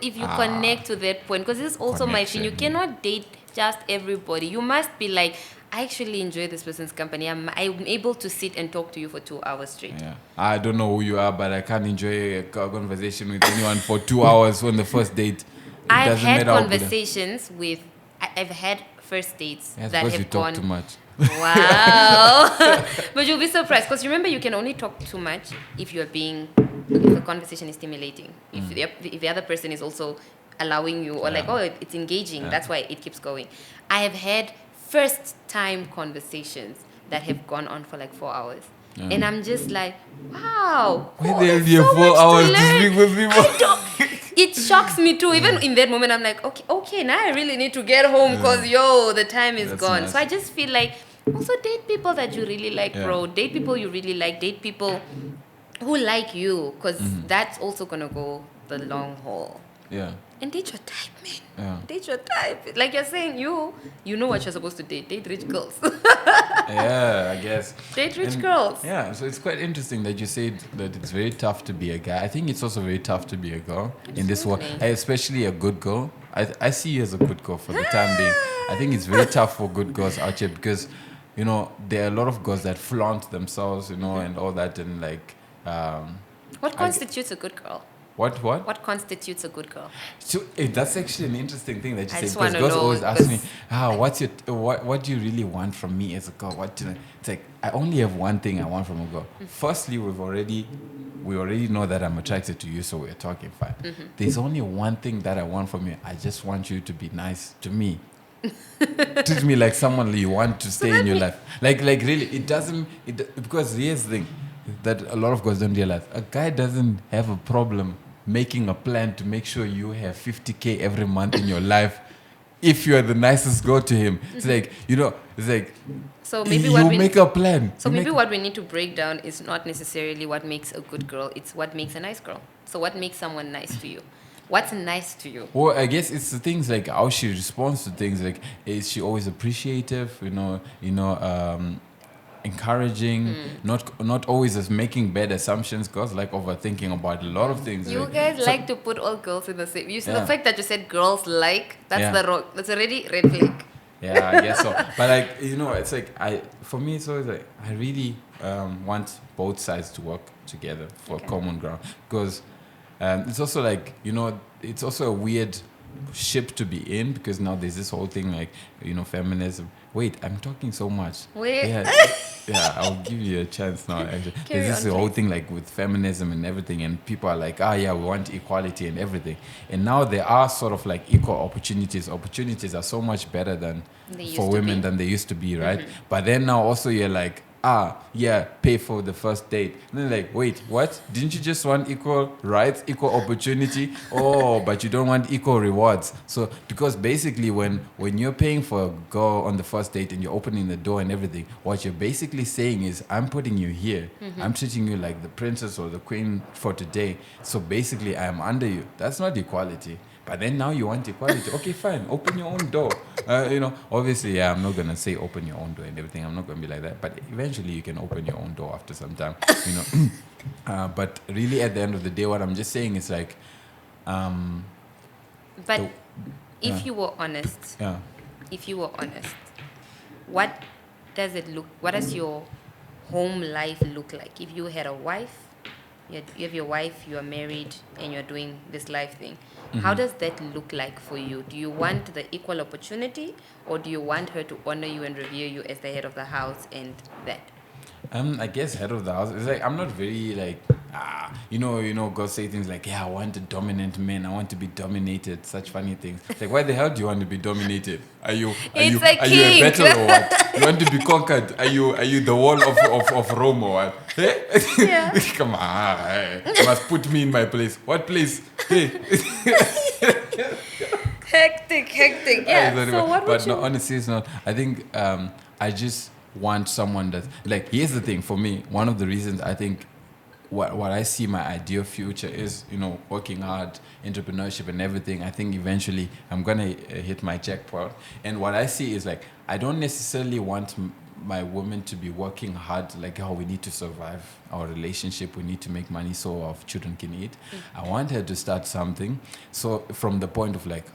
B: if you connect to that point, because this is also my thing. You cannot date just everybody. You must be like, I actually enjoy this person's company. I'm able to sit and talk to you for 2 hours straight.
A: Yeah. I don't know who you are, but I can't enjoy a conversation with anyone for 2 hours on the first date.
B: I've had conversations with. I've had first dates that have gone.
A: Talk too much.
B: Wow. But you'll be surprised because remember, you can only talk too much if if the conversation is stimulating. If the other person is also allowing you or like, oh, it's engaging. That's why it keeps going. I have had first time conversations that have gone on for like 4 hours. And I'm just like, wow.
A: Why the hell 4 hours to speak with people?
B: It shocks me too. Even in that moment, I'm like, okay, now I really need to get home because, the time is gone. Nice. So I just feel like, also date people that you really like, bro. Date people you really like. Date people who like you, because that's also gonna go the long haul.
A: Yeah.
B: And date your type, man.
A: Yeah.
B: Date your type. Like you're saying, you know what you're supposed to date. Date rich girls.
A: Yeah, I guess.
B: Date rich
A: And,
B: girls.
A: Yeah, so it's quite interesting that you said that it's very tough to be a guy. I think it's also very tough to be a girl in this world,
B: Absolutely.
A: especially a good girl. I see you as a good girl for the time being. I think it's very tough for good girls out here because, you know, there are a lot of girls that flaunt themselves, you know, and all that, and like.
B: What constitutes a good girl?
A: What?
B: What constitutes a good girl?
A: So that's actually an interesting thing that you
B: I
A: say
B: just
A: because
B: wanna
A: girls
B: know,
A: always ask me,
B: because-
A: what's your what do you really want from me as a girl? It's like I only have one thing I want from a girl. Firstly, we already know that I'm attracted to you, so we're talking fine. There's only one thing that I want from you. I just want you to be nice to me. Treat me like someone you want to stay in your life. Like really, because here's the thing that a lot of girls don't realize. A guy doesn't have a problem making a plan to make sure you have 50K every month in your life if you are the nicest girl to him. It's like, you know, it's like
B: So maybe
A: you make a plan.
B: So maybe what we need to break down is not necessarily what makes a good girl, it's what makes a nice girl. So what makes someone nice to you? What's nice to you?
A: Well, I guess it's the things like how she responds to things. Like, is she always appreciative? Encouraging, not always as making bad assumptions. Girls like overthinking about a lot of things.
B: You
A: like,
B: guys
A: so-
B: like to put all girls in the same. You see
A: Yeah.
B: the fact that you said girls like, that's
A: Yeah.
B: the wrong. That's already red flag.
A: Yeah, I guess so. But like, you know, it's like for me, it's always like I really want both sides to work together for common ground because it's also like, you know, it's also a weird ship to be in because now there's this whole thing like, you know, feminism. Wait, I'm talking so much.
B: Wait.
A: Yeah, I'll give you a chance now. Actually,
B: Carry
A: there's this
B: on,
A: whole
B: please.
A: thing like with feminism and everything, and people are like, yeah, we want equality and everything. And now there are sort of like equal opportunities. Opportunities are so much better than
B: They used
A: for
B: to
A: women
B: be.
A: than they used to be, right? But then now also you're like, pay for the first date. And then like, wait, what? Didn't you just want equal rights, equal opportunity? Oh, but you don't want equal rewards. So because basically when you're paying for a girl on the first date and you're opening the door and everything, what you're basically saying is, I'm putting you here. I'm treating you like the princess or the queen for today. So basically I am under you. That's not equality. But then now you want equality. Okay, fine. Open your own door. You know, obviously, I'm not going to say open your own door and everything. I'm not going to be like that. But eventually you can open your own door after some time, you know. But really at the end of the day, what I'm just saying is like...
B: But
A: So-
B: if you were honest,
A: yeah.
B: what does it look? What does your home life look like? If you had a wife, you have your wife, you are married, and you're doing this life thing. How does that look like for you? Do you want the equal opportunity, or do you want her to honor you and revere you as the head of the house and that?
A: I guess head of the house. It's like I'm not very like you know, girls say things like, yeah, I want a dominant man. I want to be dominated. Such funny things. It's like, why the hell do you want to be dominated? Are you
B: It's a
A: are you a
B: king.
A: battle or what? You want to be conquered? Are you the wall of Rome or what? Hey?
B: Yeah.
A: Come on, hey. You must put me in my place. What place? Hey.
B: Hectic. Yeah. So what would
A: But
B: you?
A: no, honestly, it's not. I think I just want someone that, like, here's the thing for me. One of the reasons I think what I see my ideal future is, you know, working hard, entrepreneurship and everything. I think eventually I'm gonna hit my jackpot. And what I see is like, I don't necessarily want my woman to be working hard, like, oh, we need to survive our relationship, we need to make money so our children can eat. I want her to start something. So from the point of like,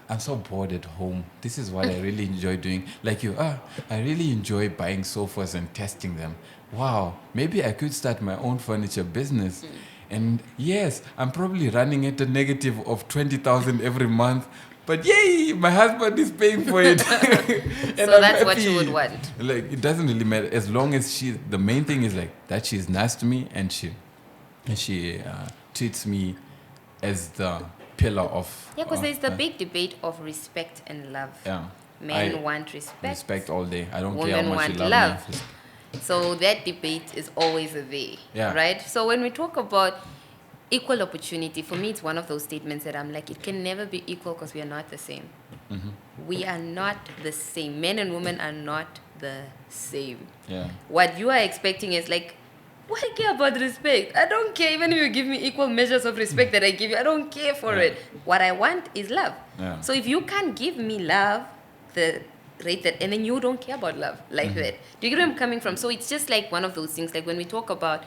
A: I'm so bored at home. This is what I really enjoy doing. Like you, I really enjoy buying sofas and testing them. Wow, maybe I could start my own furniture business. And yes, I'm probably running at a negative of 20,000 every month. But yay, my husband is paying for it. And
B: So
A: I'm
B: that's what
A: happy.
B: you would want.
A: Like, it doesn't really matter. As long as the main thing is like that she's nice to me and she treats me as the pillar of...
B: Yeah, because there's the big debate of respect and love.
A: Yeah.
B: Men
A: I
B: want respect.
A: Respect all day. I don't care how
B: Women
A: much you
B: want
A: love
B: love.
A: me.
B: So that debate is always there,
A: Yeah.
B: right? So when we talk about equal opportunity, for me, it's one of those statements that I'm like, it can never be equal because we are not the same. We are not the same. Men and women are not the same.
A: Yeah.
B: What you are expecting is like, Why care about respect? I don't care even if you give me equal measures of respect that I give you. I don't care for it. What I want is love.
A: Yeah.
B: So if you can't give me love, the rate that, and then you don't care about love like that. Do you get where I'm coming from? So it's just like one of those things. Like when we talk about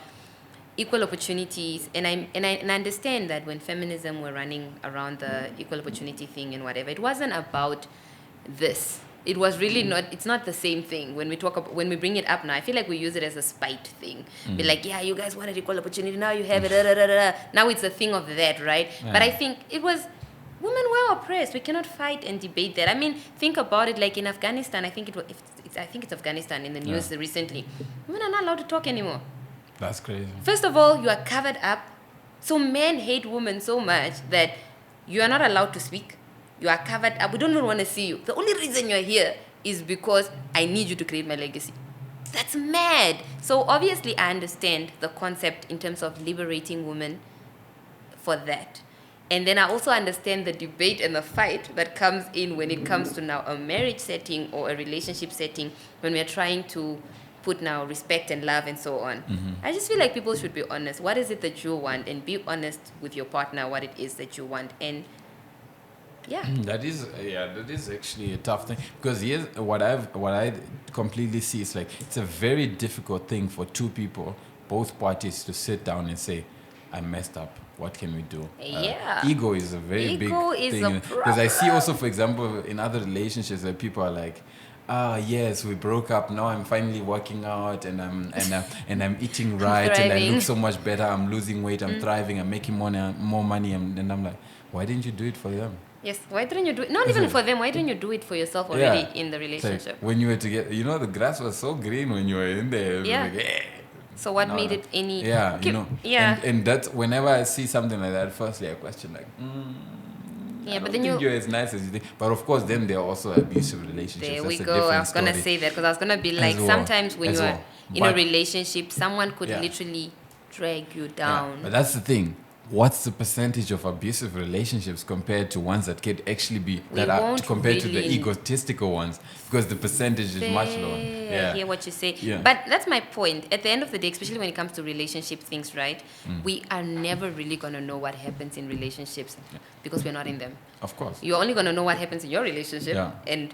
B: equal opportunities, and I understand that when feminism were running around the equal opportunity thing and whatever, it wasn't about this. It was really not. It's not the same thing. When we talk about, when we bring it up now, I feel like we use it as a spite thing. Be like, yeah, you guys wanted equal opportunity, now you have it. Da, da, da, da. Now it's a thing of that, right?
A: Yeah.
B: But I think it was. Women were oppressed. We cannot fight and debate that. I mean, think about it. Like in Afghanistan, I think it's Afghanistan in the news recently. Women are not allowed to talk anymore.
A: That's crazy.
B: First of all, you are covered up. So men hate women so much that you are not allowed to speak. You are covered up. We don't even want to see you. The only reason you're here is because I need you to create my legacy. That's mad. So obviously I understand the concept in terms of liberating women for that. And then I also understand the debate and the fight that comes in when it comes to now a marriage setting or a relationship setting, when we're trying to put now respect and love and so on. I just feel like people should be honest. What is it that you want? And be honest with your partner what it is that you want. And yeah.
A: That is actually a tough thing, because here's what I completely see is like, it's a very difficult thing for two people, both parties, to sit down and say, I messed up. What can we do?
B: Yeah.
A: Ego is a very big thing, because I see also, for example, in other relationships where people are like, yes, we broke up. Now I'm finally working out, and I'm eating right, and I look so much better. I'm losing weight. I'm thriving. I'm making more money, and I'm like, why didn't you do it for them?
B: Yes, why didn't you do it? Not even for them. Why didn't you do it for yourself already in the relationship?
A: Like when you were together, the grass was so green when you were in there.
B: Yeah.
A: Like,
B: So what made it any?
A: Yeah,
B: Okay, yeah.
A: And that's whenever I see something like that, firstly I question like,
B: yeah,
A: I
B: but
A: don't
B: then
A: think you're as nice as you think. But of course, then there are also abusive relationships.
B: There
A: That's
B: we
A: a
B: go.
A: different
B: I was gonna
A: story.
B: say that because I was gonna be like,
A: As well.
B: sometimes when
A: As
B: you are
A: well.
B: in a
A: But-
B: relationship, someone could literally drag you down.
A: But that's the thing. What's the percentage of abusive relationships compared to ones that could actually be compared to the egotistical ones? Because the percentage is much lower.
B: I hear what you say.
A: Yeah.
B: But that's my point. At the end of the day, especially when it comes to relationship things, right? We are never really gonna know what happens in relationships because we're not in them.
A: Of course.
B: You're only gonna know what happens in your relationship, and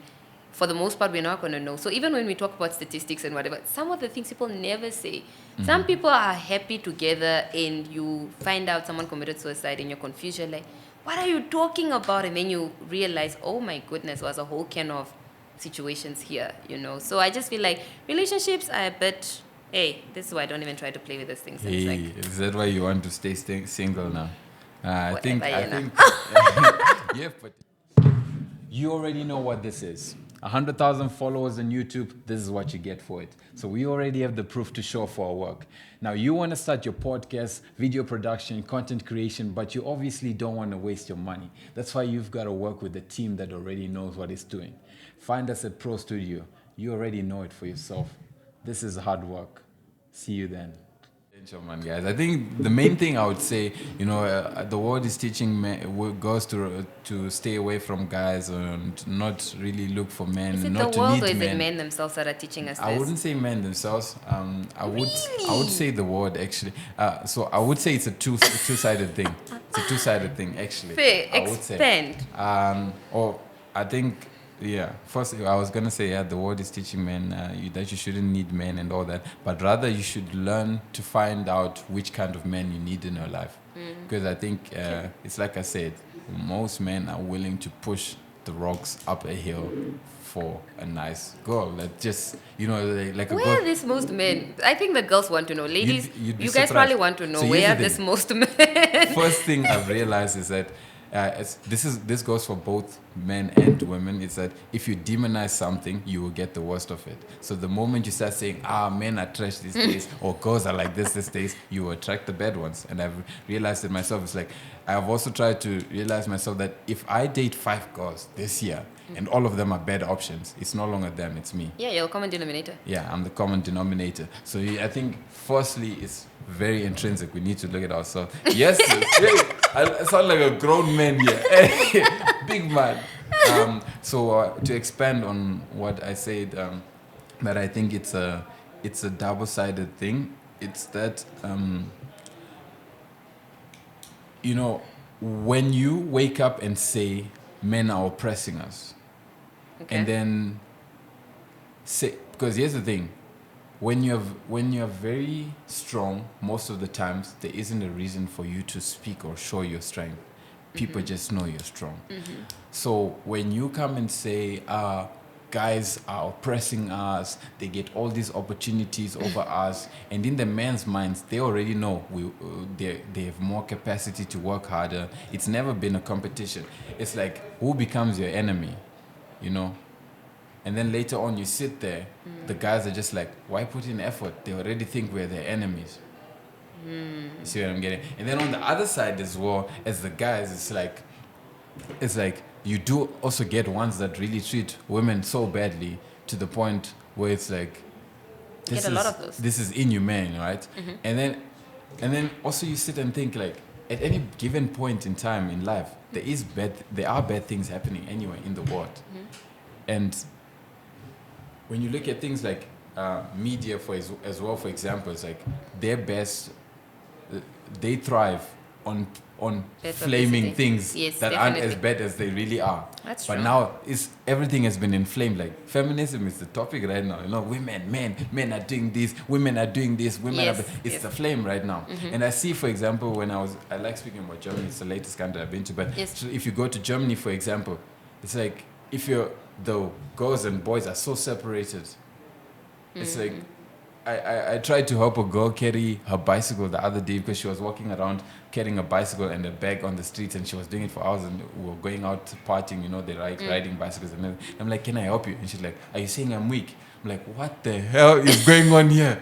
B: for the most part, we're not going to know. So even when we talk about statistics and whatever, some of the things people never say. Some people are happy together, and you find out someone committed suicide and you're confused. You're like, what are you talking about? And then you realize, oh my goodness, there was a whole can of situations here, So I just feel like relationships are a bit, hey, this is why I don't even try to play with these things. It's like,
A: Is that why you want to stay single now? I think yeah, but you already know what this is. 100,000 followers on YouTube, this is what you get for it. So we already have the proof to show for our work. Now you want to start your podcast, video production, content creation, but you obviously don't want to waste your money. That's why you've got to work with a team that already knows what it's doing. Find us at Pro Studio. You already know it for yourself. This is hard work. See you then. Man, guys, I think the main thing I would say, the world is teaching girls to stay away from guys and not really look for men.
B: Is it
A: not
B: the world
A: to
B: or
A: need
B: is it
A: men.
B: men themselves that are teaching us this?
A: I wouldn't say men themselves. I would say the world actually. So I would say it's a two-sided thing. It's a two-sided thing actually.
B: Fair,
A: I would
B: expand.
A: say. Or I think. Yeah, first I was gonna say the world is teaching men that you shouldn't need men and all that, but rather you should learn to find out which kind of men you need in your life. Because I think it's like I said, most men are willing to push the rocks up a hill for a nice girl. Like just like a girl.
B: Where are these most men? I think the girls want to know. Ladies,
A: You'd be
B: you guys
A: surprised.
B: probably want to know
A: So
B: where are
A: here's the
B: these most men.
A: First thing I've realized is that this goes for both men and women. It's that if you demonize something, you will get the worst of it. So the moment you start saying, men are trash these days, or girls are like this these days, you will attract the bad ones. And I've realized it myself. It's like I've also tried to realize myself that if I date 5 girls this year and all of them are bad options, it's no longer them, it's me.
B: Yeah, you're a common denominator.
A: Yeah, I'm the common denominator. So I think firstly it's very intrinsic. We need to look at ourselves. Yes, I sound like a grown man here. Big man. So to expand on what I said, that I think it's a double-sided thing. it's that you know, when you wake up and say men are oppressing us,
B: Okay.
A: and then say, because here's the thing, when you're very strong, most of the times there isn't a reason for you to speak or show your strength. People just know you're strong. So when you come and say, guys are oppressing us, they get all these opportunities over us, and in the men's minds, they already know they have more capacity to work harder. It's never been a competition. It's like, who becomes your enemy, you know? And then later on, you sit there, the guys are just like, why put in effort? They already think we're their enemies. You see what I'm getting? And then on the other side as well, as the guys, it's like you do also get ones that really treat women so badly to the point where it's like,
B: Get a lot of those.
A: this is inhumane, right? And then also you sit and think like, at any given point in time in life, there are bad things happening anyway in the world. And when you look at things like media as well, for example, it's like their best, they thrive on
B: Bad
A: flaming
B: publicity.
A: things
B: Yes,
A: that aren't as
B: definitely.
A: bad as they really are.
B: That's
A: But
B: true.
A: now everything has been inflamed. Like feminism is the topic right now. You know, men are doing this, women are doing this,
B: Yes,
A: it's
B: yes.
A: the flame right now. And I see, for example, when I like speaking about Germany, it's the latest country I've been to. But
B: Yes.
A: so if you go to Germany, for example, it's like if the girls and boys are so separated. It's like I tried to help a girl carry her bicycle the other day because she was walking around carrying a bicycle and a bag on the streets, and she was doing it for hours, and we were going out partying, you know, they like riding bicycles and everything. I'm like, can I help you? And she's like, are you saying I'm weak? I'm like, what the hell is going on here?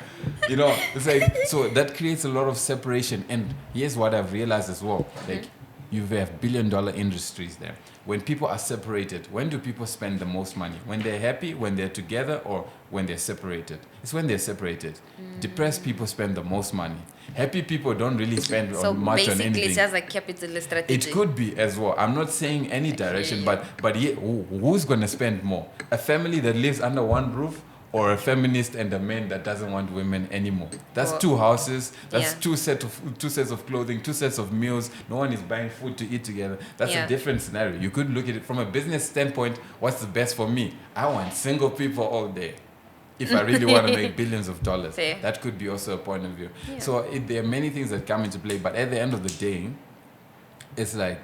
A: You know, it's like, so that creates a lot of separation. And here's what I've realized as well, like you have billion-dollar industries there. When people are separated, when do people spend the most money? When they're happy, when they're together, or when they're separated? It's when they're separated. Depressed people spend the most money. Happy people don't really spend
B: So
A: much on
B: basically,
A: anything.
B: it's just a capitalist strategy.
A: It could be as well. I'm not saying any direction, but who's going to spend more? A family that lives under one roof, or a feminist and a man that doesn't want women anymore? That's
B: Or-
A: two houses. That's
B: Yeah.
A: two sets of clothing, two sets of meals. No one is buying food to eat together. That's
B: Yeah.
A: a different scenario. You could look at it from a business standpoint. What's the best for me? I want single people all day. If I really want to make billions of dollars,
B: Fair.
A: that could be also a point of view.
B: Yeah.
A: So there are many things that come into play, but at the end of the day, it's like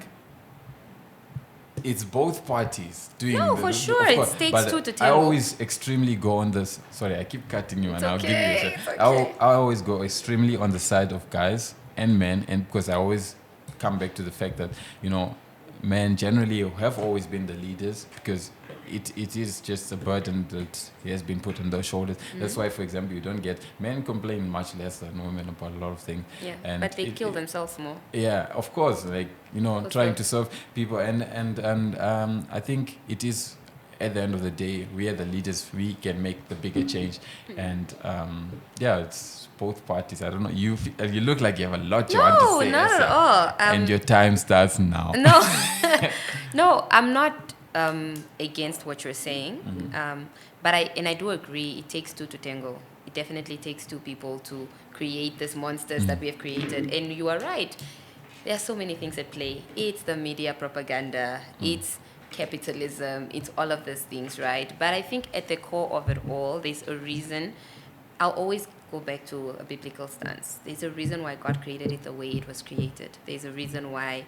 A: it's both parties doing.
B: No, for sure,
A: of
B: it
A: course,
B: takes
A: but
B: two to
A: I
B: tango.
A: always extremely go on this. Sorry, I keep cutting you,
B: It's
A: and I'll give you
B: okay,
A: a shot.
B: it's okay.
A: I always go extremely on the side of guys and men, and because I always come back to the fact that, you know, men generally have always been the leaders, because it is just a burden that has been put on their shoulders. That's why, for example, you don't get men complain much less than women about a lot of things.
B: Yeah,
A: And
B: but they kill themselves more.
A: Yeah, of course, like, you know,
B: For
A: trying
B: sure.
A: to serve people, and I think it is, at the end of the day, we are the leaders. We can make the bigger change, and yeah, it's both parties. I don't know. You look like you have a lot you want to
B: No,
A: say.
B: not
A: Essa.
B: at all.
A: And your time starts now.
B: No, no, I'm not against what you're saying, but I do agree. It takes two to tango. It definitely takes two people to create these monsters that we have created. And you are right. There are so many things at play. It's the media propaganda. It's capitalism. It's all of these things, right? But I think at the core of it all, there's a reason. I'll always go back to a biblical stance. There's a reason why God created it the way it was created. There's a reason why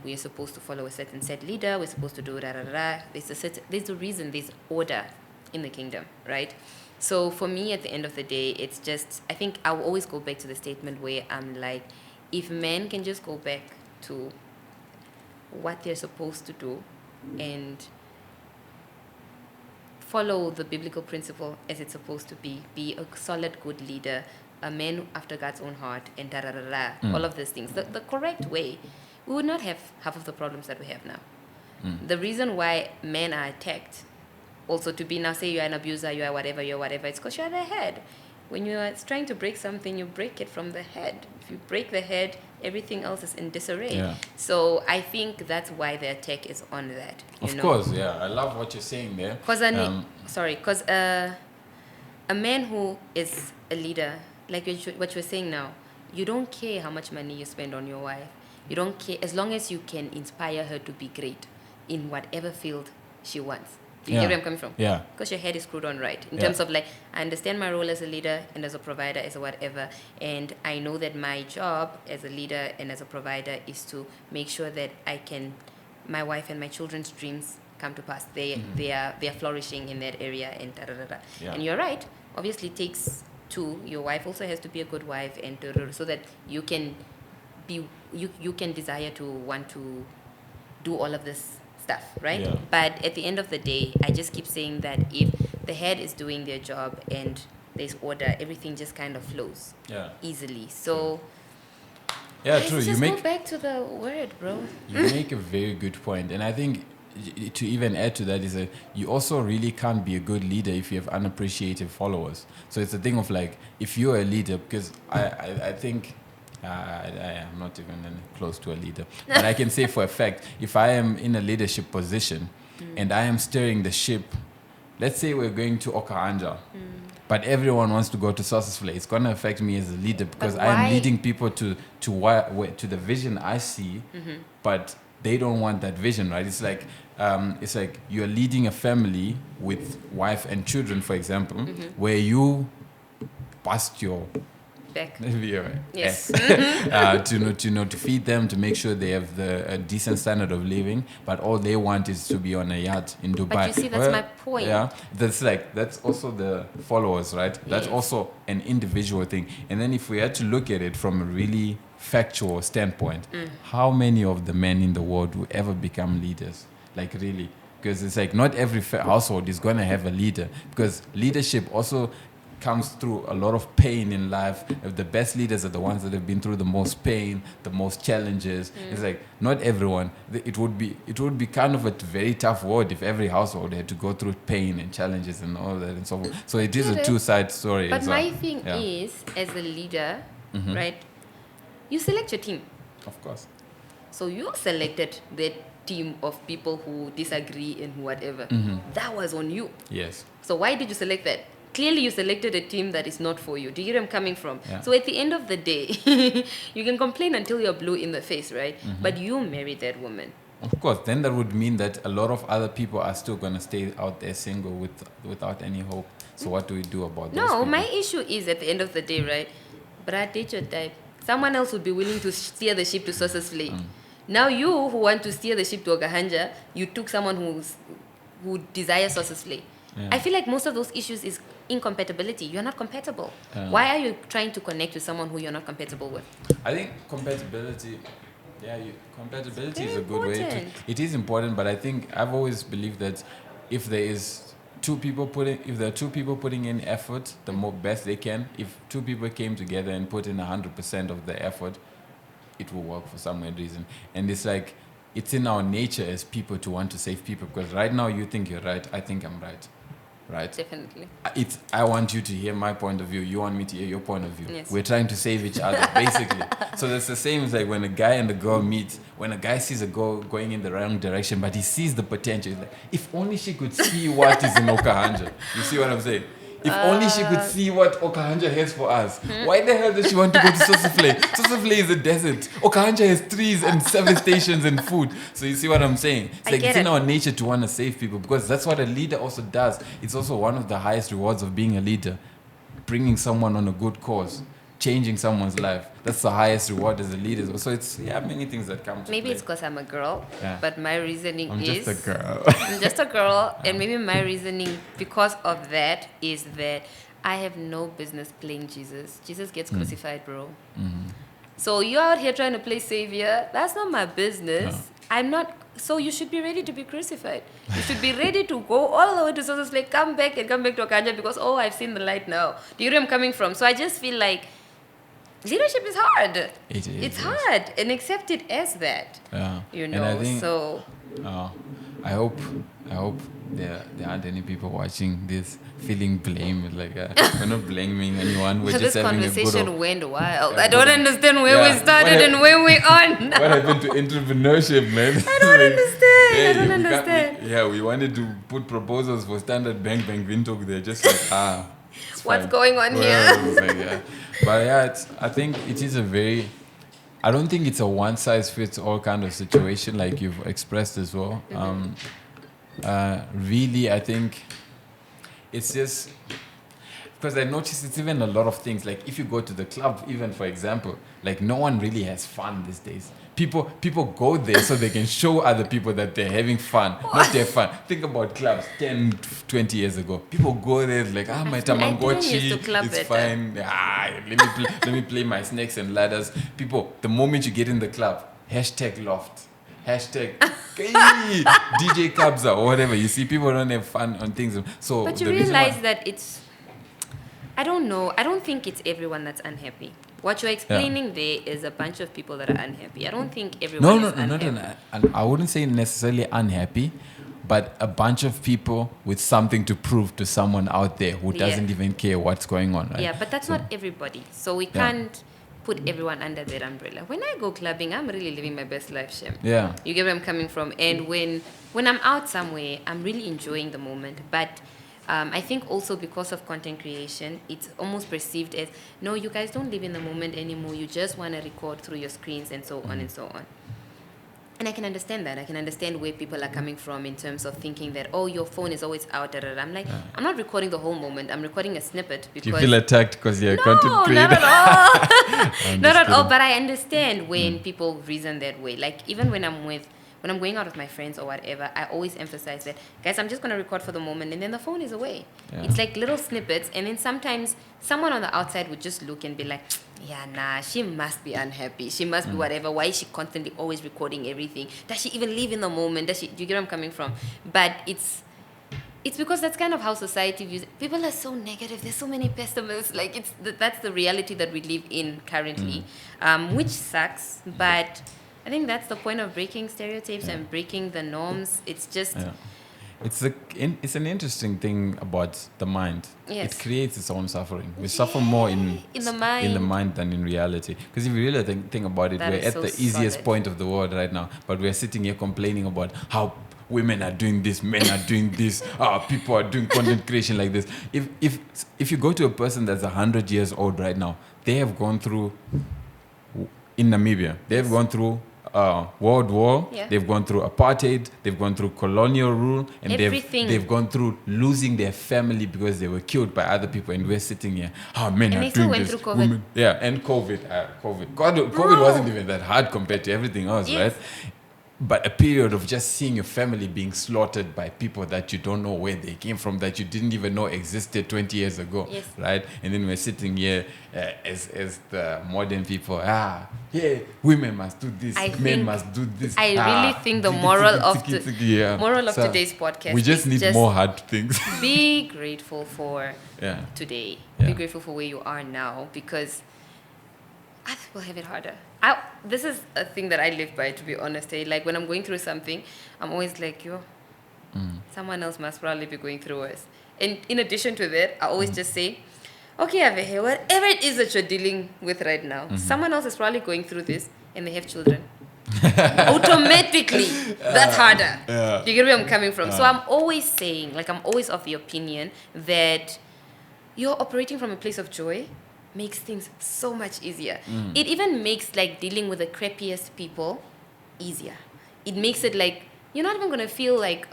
B: we are supposed to follow a certain set leader. We're supposed to do da da da da. There's a reason. There's order in the kingdom, right? So for me, at the end of the day, it's just, I think I'll always go back to the statement where I'm like, if men can just go back to what they're supposed to do and follow the biblical principle as it's supposed to be a solid, good leader, a man after God's own heart, and da da da da, all of these things, the correct way, we would not have half of the problems that we have now. The reason why men are attacked, also to be now, say you're an abuser, you're whatever, it's because you're the head. When you're trying to break something, you break it from the head. If you break the head, everything else is in disarray.
A: Yeah.
B: So I think that's why the attack is on that.
A: Of course, yeah. I love what you're saying there.
B: Because a man who is a leader, like what you're saying now, you don't care how much money you spend on your wife. You don't care as long as you can inspire her to be great in whatever field she wants. Do you get where I'm coming from?
A: Yeah.
B: Because your head is screwed on right. In terms of like, I understand my role as a leader and as a provider, as a whatever. And I know that my job as a leader and as a provider is to make sure that my wife and my children's dreams come to pass. They are flourishing in that area and da-da-da-da.
A: Yeah.
B: And you're right. Obviously it takes two. Your wife also has to be a good wife and so that you can you can desire to want to do all of this stuff, right?
A: Yeah.
B: But at the end of the day, I just keep saying that if the head is doing their job and there's order, everything just kind of flows easily. So
A: true.
B: Let's just go back to the word, bro.
A: You make a very good point, and I think to even add to that is that you also really can't be a good leader if you have unappreciative followers. So it's a thing of like, if you're a leader, because I think I am not even close to a leader, but I can say for a fact, if I am in a leadership position and I am steering the ship, let's say we're going to Okahanja, but everyone wants to go to Sossusvlei, it's going to affect me as a leader because I am leading people to the vision I see, but they don't want that vision, right? It's like you're leading a family with wife and children, for example, where you bust your
B: back.
A: Yes. to feed them, to make sure they have a decent standard of living, but all they want is to be on a yacht in Dubai.
B: But you see, that's my point.
A: Yeah, that's also the followers, right? That's also an individual thing. And then if we had to look at it from a really factual standpoint, how many of the men in the world will ever become leaders? Like really? Because it's like not every household is going to have a leader, because leadership also comes through a lot of pain in life. The best leaders are the ones that have been through the most pain, the most challenges. It's like not everyone. It would be kind of a very tough world if every household had to go through pain and challenges and all that and so forth. So it is a two-side story.
B: But my thing is, as a leader, right, you select your team.
A: Of course.
B: So you selected that team of people who disagree and whatever. That was on you.
A: Yes.
B: So why did you select that? Clearly you selected a team that is not for you. Do you get where I'm coming from?
A: Yeah.
B: So at the end of the day, you can complain until you're blue in the face, right? But you married that woman.
A: Of course. Then that would mean that a lot of other people are still going to stay out there single without any hope. So what do we do about those people?
B: My issue is at the end of the day, right? But I date your type. Someone else would be willing to steer the ship to Sossusvlei. Now you who want to steer the ship to Okahanja, you took someone who desires Sossusvlei. Yeah. I feel like most of those issues is incompatibility. You're not compatible. Why are you trying to connect with someone who you're not compatible with?
A: I think compatibility is a good
B: important
A: way. It is important, but I think I've always believed that if there are two people putting in effort, the best they can, if two people came together and put in 100% of the effort, it will work for some weird reason. And it's like, it's in our nature as people to want to save people, because right now you think you're right, I think I'm right. Right?
B: Definitely.
A: I want you to hear my point of view. You want me to hear your point of view.
B: Yes.
A: We're trying to save each other, basically. So that's the same as like when a guy and a girl meet. When a guy sees a girl going in the wrong direction, but he sees the potential. He's like, if only she could see what is in Okahanja. You see what I'm saying? If only she could see what Okahanja has for us. Why the hell does she want to go to Sossusvlei? Sossusvlei is a desert. Okahanja has trees and 7 stations and food. So you see what I'm saying? It's in our nature to want to save people, because that's what a leader also does. It's also one of the highest rewards of being a leader. Bringing someone on a good cause. Changing someone's life. That's the highest reward as a leader. So it's many things that come to
B: maybe
A: play.
B: it's because I'm a girl, but my reasoning
A: I'm
B: is...
A: just a girl.
B: I'm just a girl, and maybe my reasoning because of that is that I have no business playing Jesus. Jesus gets crucified, bro. So you're out here trying to play savior. That's not my business. No. I'm not... So you should be ready to be crucified. You should be ready to go all the way to Sossusvlei, come back to Okahanja because, I've seen the light now. Do you know where I'm coming from? So I just feel like leadership is hard. It's hard, and accept it as that.
A: Yeah.
B: You know,
A: and I think,
B: so...
A: I hope there aren't any people watching this feeling blame. Like we're not blaming anyone. We're just having a good... This
B: conversation went wild. I don't understand where we started and where we're on.
A: What happened to entrepreneurship, man?
B: I don't understand.
A: We wanted to put proposals for Standard Bank Windhoek. They're just like, It's
B: What's
A: fine.
B: going on here?
A: Well, it's like, yeah. But yeah, I think it is a very, I don't think it's a one size fits all kind of situation like you've expressed as well. Really, I think it's just because I notice it's even a lot of things. Like if you go to the club, even for example, like no one really has fun these days. People go there so they can show other people that they're having fun, not their fun. Think about clubs 10, 20 years ago. People go there like, my
B: I didn't used to
A: Tamagotchi,
B: club
A: it's
B: better.
A: fine. Let me play my snakes and ladders. People, the moment you get in the club, hashtag loft, hashtag hey, DJ Kabza or whatever. You see, people don't have fun on things. So
B: But you
A: the reason why-
B: realize that it's, I don't know. I don't think it's everyone that's unhappy. What you're explaining there is a bunch of people that are unhappy. I don't think everyone is unhappy.
A: I wouldn't say necessarily unhappy, but a bunch of people with something to prove to someone out there who doesn't even care what's going on. Right?
B: Yeah, but that's not everybody. So we can't put everyone under that umbrella. When I go clubbing, I'm really living my best life, Shem.
A: Yeah.
B: You get where I'm coming from. And when I'm out somewhere, I'm really enjoying the moment. But I think also because of content creation, it's almost perceived as, no, you guys don't live in the moment anymore. You just want to record through your screens and so on and so on. And I can understand that. I can understand where people are coming from in terms of thinking that, oh, your phone is always out. I'm like, I'm not recording the whole moment. I'm recording a snippet because...
A: Do you feel attacked because you're a content
B: No,
A: creator?
B: not at all. Not at all. But I understand when people reason that way. Like even when I'm going out with my friends or whatever, I always emphasize that, guys, I'm just going to record for the moment and then the phone is away.
A: Yeah.
B: It's like little snippets. And then sometimes someone on the outside would just look and be like, yeah, nah, she must be unhappy. She must be whatever. Why is she constantly always recording everything? Does she even live in the moment? Do you get where I'm coming from? But it's because that's kind of how society views it. People are so negative. There's so many pessimists. Like that's the reality that we live in currently, which sucks. But I think that's the point of breaking stereotypes and breaking the norms. It's just...
A: Yeah. It's an interesting thing about the mind.
B: Yes.
A: It creates its own suffering. We suffer more in
B: the mind.
A: in the mind than in reality. Because if you really think about it,
B: That
A: we're
B: is
A: at
B: so
A: the easiest
B: solid.
A: point of the world right now. But we're sitting here complaining about how women are doing this, men are doing this, people are doing content creation like this. If you go to a person that's 100 years old right now, they have gone through, in Namibia, they have gone through World War, they've gone through apartheid, they've gone through colonial rule, and they've gone through losing their family because they were killed by other people, and we're sitting here, men
B: And
A: are
B: they still
A: doing
B: went
A: this.
B: through COVID.
A: Women, and COVID. COVID wasn't even that hard compared to everything else, right? But a period of just seeing your family being slaughtered by people that you don't know where they came from, that you didn't even know existed 20 years ago, right? And then we're sitting here as the modern people, women must do this, men must do this.
B: I really think the moral of today's podcast,
A: we just need more hard things.
B: Be grateful for today. Be grateful for where you are now, because other people have it harder. This is a thing that I live by, to be honest. Like when I'm going through something, I'm always like, someone else must probably be going through worse. And in addition to that, I always just say, okay, Avehe, whatever it is that you're dealing with right now, someone else is probably going through this and they have children. Automatically, that's harder. You get where I'm coming from? So I'm always saying, like, I'm always of the opinion that you're operating from a place of joy makes things so much easier. It even makes like dealing with the crappiest people easier. It makes it like you're not even gonna feel like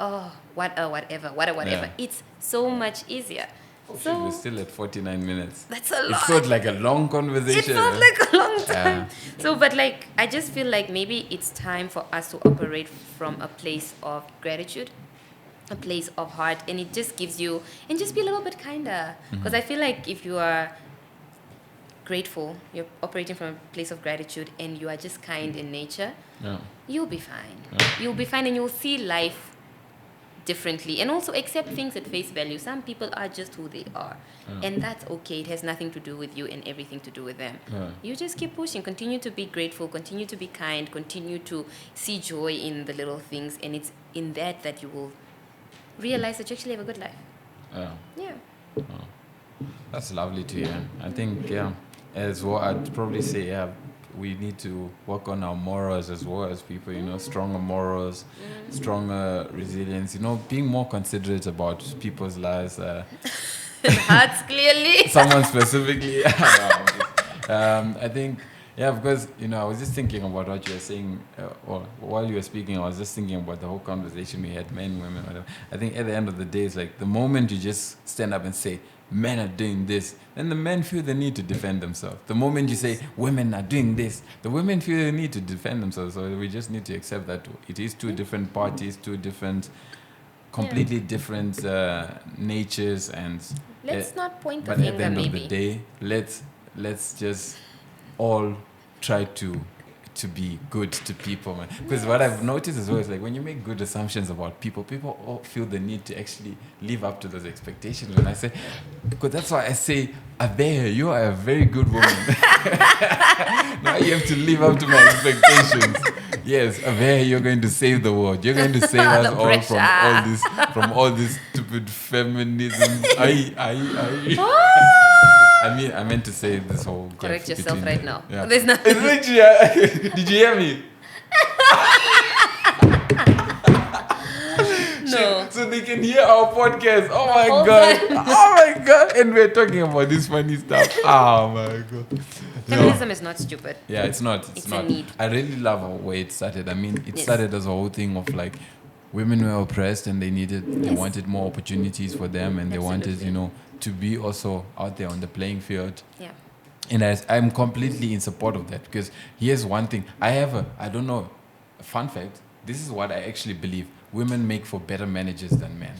B: whatever. It's so much easier.
A: So we're still at 49 minutes.
B: That's a lot.
A: It felt like a long conversation.
B: It felt like a long time. So, but like I just feel like maybe it's time for us to operate from a place of gratitude, a place of heart, and it just gives you, and just be a little bit kinder. Because I feel like if you are grateful, you're operating from a place of gratitude, and you are just kind in nature, you'll be fine. You'll be fine, and you'll see life differently, and also accept things at face value. Some people are just who they are, and that's okay. It has nothing to do with you and everything to do with them. You just keep pushing, continue to be grateful, continue to be kind, continue to see joy in the little things, and it's in that you will realize that you actually have a good life.
A: That's lovely to hear. I think as well, I'd probably say we need to work on our morals as well as people, stronger morals, stronger resilience, being more considerate about people's lives.
B: Hearts clearly.
A: Someone specifically. I think, yeah, because, I was just thinking about what you were saying, or while you were speaking, I was just thinking about the whole conversation we had, men, women, whatever. I think at the end of the day, it's like the moment you just stand up and say, men are doing this, then the men feel the need to defend themselves. The moment you say, women are doing this, the women feel the need to defend themselves. So we just need to accept that it is two different parties, two different, completely different natures, and
B: Let's not point the
A: but at
B: finger,
A: the end
B: maybe.
A: of the day, let's just all try to be good to people, man. Because what I've noticed as well is like when you make good assumptions about people all feel the need to actually live up to those expectations. When I say, because that's why I say, Avehe, you are a very good woman. Now you have to live up to my expectations. Yes, Avehe, you're going to save the world. You're going to save us
B: The
A: all
B: pressure.
A: from all this stupid feminism. I meant to say this whole
B: Correct yourself right now.
A: Yeah.
B: There's nothing.
A: It's literally, did you hear me?
B: No.
A: So they can hear our podcast. Oh my
B: whole
A: god.
B: time.
A: Oh my god. And we're talking about this funny stuff. Oh my god.
B: Feminism is not stupid.
A: Yeah, it's not.
B: It's
A: not.
B: a need.
A: I really love how way it started. I mean, it
B: Yes.
A: started as a whole thing of like women were oppressed and they wanted more opportunities for them, and they wanted,
B: Absolutely.
A: to be also out there on the playing field.
B: Yeah.
A: And I'm completely in support of that, because here's one thing. I don't know, a fun fact. This is what I actually believe. Women make for better managers than men.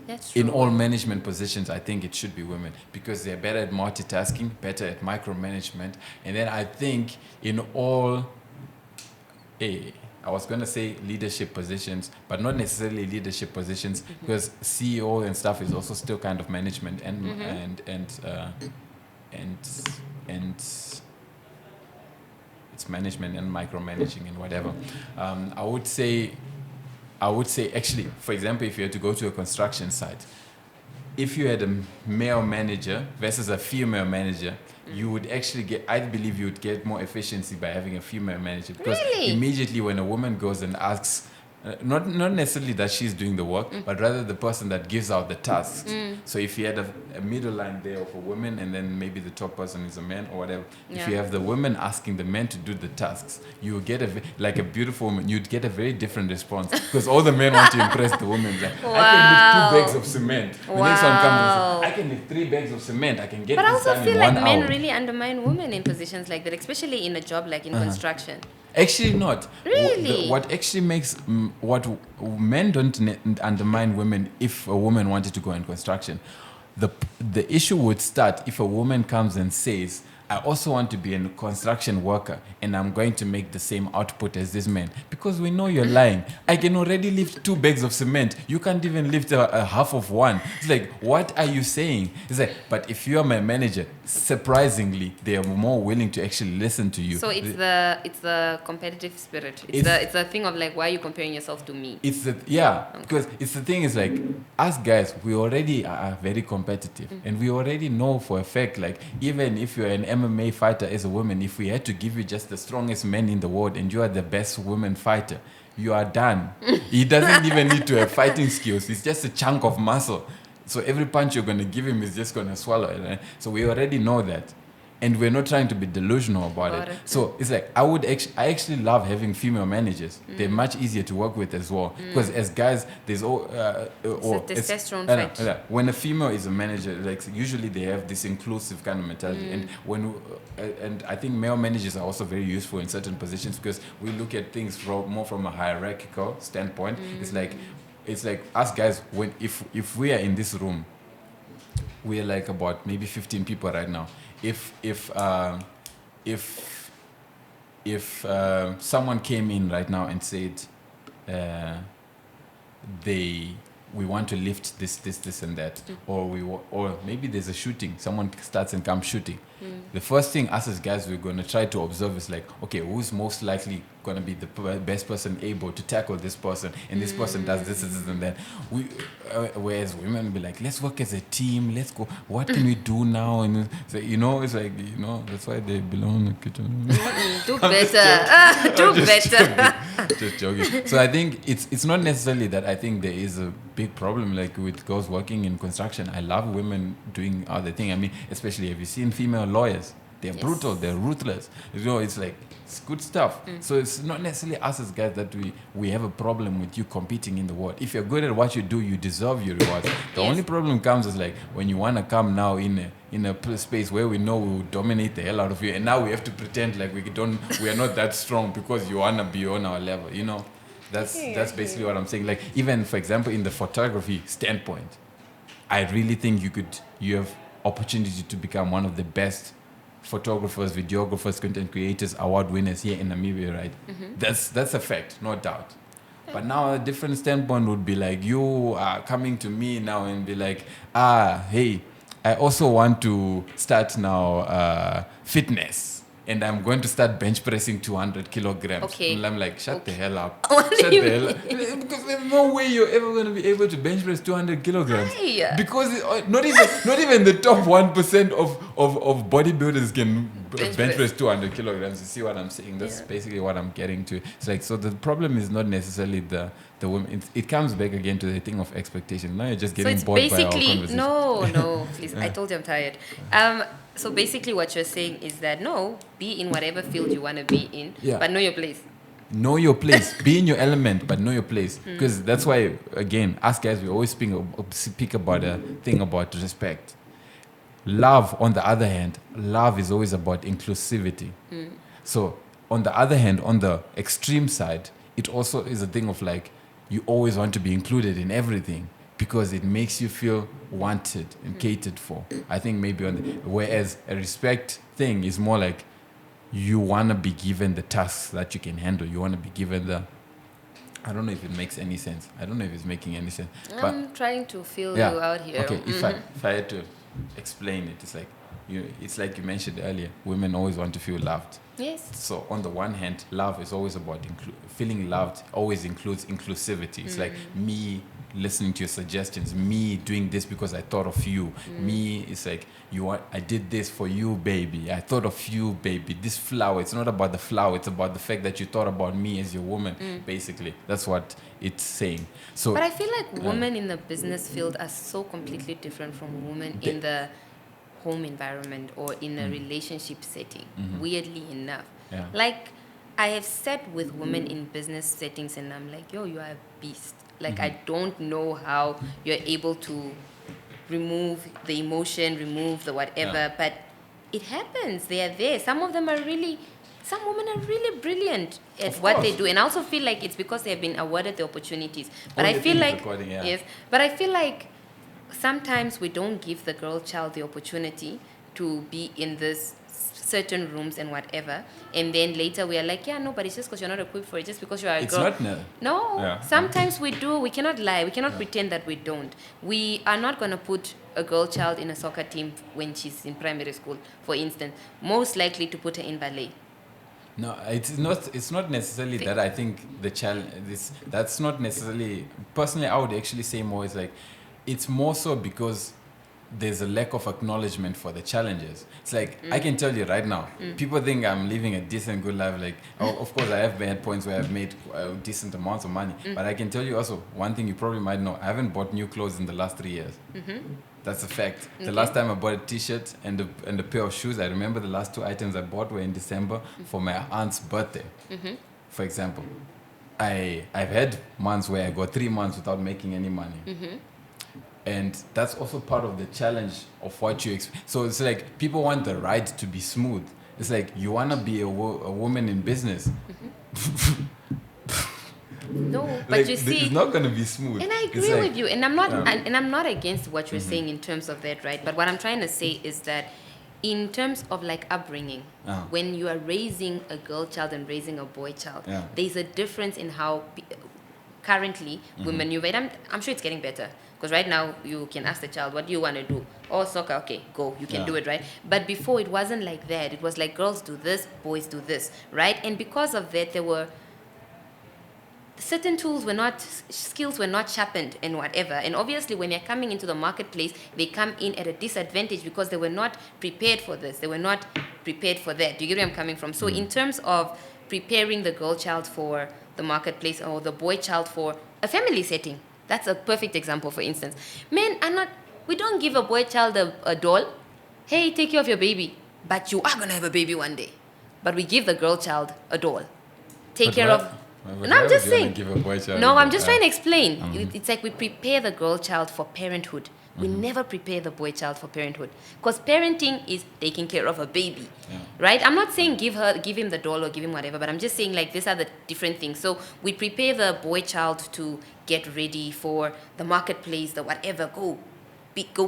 B: That's true.
A: In all management positions, I think it should be women, because they're better at multitasking, better at micromanagement. And then I think in all, I was going to say leadership positions, but not necessarily leadership positions, because CEO and stuff is also still kind of management and it's management and micromanaging and whatever. I would say actually, for example, if you had to go to a construction site, if you had a male manager versus a female manager, you would actually I believe you would get more efficiency by having a female manager, because
B: Really?
A: immediately when a woman goes and asks, not necessarily that she's doing the work, but rather the person that gives out the tasks. So if you had a middle line there of a woman, and then maybe the top person is a man or whatever, if you have the women asking the men to do the tasks, you will get like a beautiful woman, you'd get a very different response, because all the men want to impress the women. Like, I can lift 2 bags of cement. The next one comes and says, I can lift 3 bags of cement. I can get
B: But I
A: this
B: also
A: done
B: feel
A: in
B: like
A: 1
B: men
A: hour.
B: really undermine women in positions like that, especially in a job like in construction.
A: Actually not.
B: Really?
A: What actually makes what men don't undermine women if a woman wanted to go in construction. The issue would start if a woman comes and says, I also want to be a construction worker and I'm going to make the same output as this man. Because we know you're lying. I can already lift 2 bags of cement. You can't even lift a half of one. It's like, what are you saying? It's like, but if you're my manager, surprisingly, they are more willing to actually listen to you.
B: So it's the competitive spirit. It's the thing of like, why are you comparing yourself to me?
A: Because it's the thing is like, us guys, we already are very competitive, and we already know for a fact, like, even if you're an MMA fighter as a woman, if we had to give you just the strongest men in the world and you are the best woman fighter, you are done. He doesn't even need to have fighting skills. It's just a chunk of muscle. So every punch you're going to give him is just going to swallow it. Right? So we already know that. And we're not trying to be delusional about it. So it's like, I actually love having female managers. They're much easier to work with as well. Because as guys, there's
B: testosterone fight.
A: when a female is a manager, like usually they have this inclusive kind of mentality. And and I think male managers are also very useful in certain positions, because we look at things more from a hierarchical standpoint. It's like us guys, if we are in this room, we are like about maybe 15 people right now. If someone came in right now and said we want to lift this and that, or maybe there's a shooting, someone starts and comes shooting, the first thing us as guys we're going to try to observe is like, okay, who's most likely gonna be the best person able to tackle this person, and this person does this and that. Whereas women will be like, let's work as a team. Let's go. What can we do now? And so, it's like that's why they belong in the kitchen.
B: Do better. Do better.
A: Just joking. So I think it's not necessarily that I think there is a big problem like with girls working in construction. I love women doing other thing. I mean, especially have you seen female lawyers? They're brutal, they're ruthless. It's like it's good stuff. So it's not necessarily us as guys that we have a problem with you competing in the world. If you're good at what you do, you deserve your rewards. The only problem comes is like when you want to come now in a space where we know we will dominate the hell out of you, and now we have to pretend like we are not that strong because you wanna be on our level. That's basically what I'm saying. Like even for example in the photography standpoint, I really think you have opportunity to become one of the best photographers, videographers, content creators, award winners here in Namibia, right? That's a fact, no doubt. But now a different standpoint would be like you are coming to me now and be like, hey, I also want to start now fitness. And I'm going to start bench pressing 200 kilograms.
B: Okay.
A: And I'm like, shut the hell up.
B: What
A: Shut
B: do you
A: the hell up. Because there's no way you're ever going to be able to bench press 200 kilograms.
B: Why?
A: Because not even the top 1% of bodybuilders can bench press 200 kilograms. You see what I'm saying? That's basically what I'm getting to. It's like, so the problem is not necessarily the women. It comes back again to the thing of expectation. Now you're just getting bored by our conversation.
B: No, please. I told you I'm tired. So basically what you're saying is that be in whatever field you want to be in, but know your place.
A: Know your place. Be in your element, but know your place. Because that's why, again, us guys, we always speak about a thing about respect. Love, on the other hand, love is always about inclusivity. So, on the other hand, on the extreme side, it also is a thing of like, you always want to be included in everything because it makes you feel wanted and catered for. I think maybe whereas a respect thing is more like you want to be given the tasks that you can handle. You want to be given I don't know if it makes any sense. I don't know if it's making any sense.
B: I'm trying to feel you out here.
A: Okay, if I had to explain it, it's like you mentioned earlier, women always want to feel loved.
B: Yes.
A: So on the one hand, love is always about feeling loved, always includes inclusivity. It's like me listening to your suggestions, me doing this because I thought of you. Me, it's like I did this for you, baby. I thought of you, baby. This flower, it's not about the flower, it's about the fact that you thought about me as your woman, basically. That's what it's saying. So,
B: but I feel like women in the business field are so completely different from women in the home environment or in a relationship setting, weirdly enough.
A: Yeah.
B: Like, I have sat with women in business settings and I'm like, yo, you are a beast. Like, I don't know how you're able to remove the emotion, remove the whatever, but it happens. They are there. Some women are really brilliant at what they do. And I also feel like it's because they have been awarded the opportunities. But I feel like, but I feel like sometimes we don't give the girl child the opportunity to be in this certain rooms and whatever, and then later we are like, but it's just because you're not equipped for it, just because you are a girl. Sometimes we do. We cannot lie. We cannot pretend that we don't. We are not going to put a girl child in a soccer team when she's in primary school, for instance. Most likely to put her in ballet.
A: No, it's not necessarily that. I think the challenge, that's not necessarily, personally I would actually say more, it's like, it's more so because there's a lack of acknowledgement for the challenges. It's like, I can tell you right now, people think I'm living a decent, good life. Like, of course, I have had points where I've made decent amounts of money. But I can tell you also, one thing you probably might know, I haven't bought new clothes in the last 3 years. That's a fact. The last time I bought a t-shirt and a pair of shoes, I remember the last 2 items I bought were in December for my aunt's birthday, for example. I've had months where I go 3 months without making any money. And that's also part of the challenge of what you expect. So it's like people want the ride to be smooth. It's like you want to be a woman in business.
B: No, but
A: like,
B: you see,
A: it's not going to be smooth.
B: And I agree with you. And I'm not, and I'm not against what you're saying in terms of that, right? But what I'm trying to say is that in terms of like upbringing, when you are raising a girl child and raising a boy child, there's a difference in how currently we maneuver. And I'm sure it's getting better. Because right now, you can ask the child, what do you want to do? Oh, soccer, okay, go. You can do it, right? But before, it wasn't like that. It was like girls do this, boys do this, right? And because of that, there were certain skills were not sharpened and whatever. And obviously when they're coming into the marketplace, they come in at a disadvantage because they were not prepared for this. They were not prepared for that. Do you get where I'm coming from? So in terms of preparing the girl child for the marketplace or the boy child for a family setting, that's a perfect example, for instance. Men are not, we don't give a boy child a doll. Hey, take care of your baby. But you are going to have a baby one day. But we give the girl child a doll. Take care of... No, I'm just saying. No, I'm just trying to explain. It's like we prepare the girl child for parenthood. We never prepare the boy child for parenthood. Because parenting is taking care of a baby, right? I'm not saying give him the doll or give him whatever, but I'm just saying like these are the different things. So we prepare the boy child to get ready for the marketplace, the whatever, go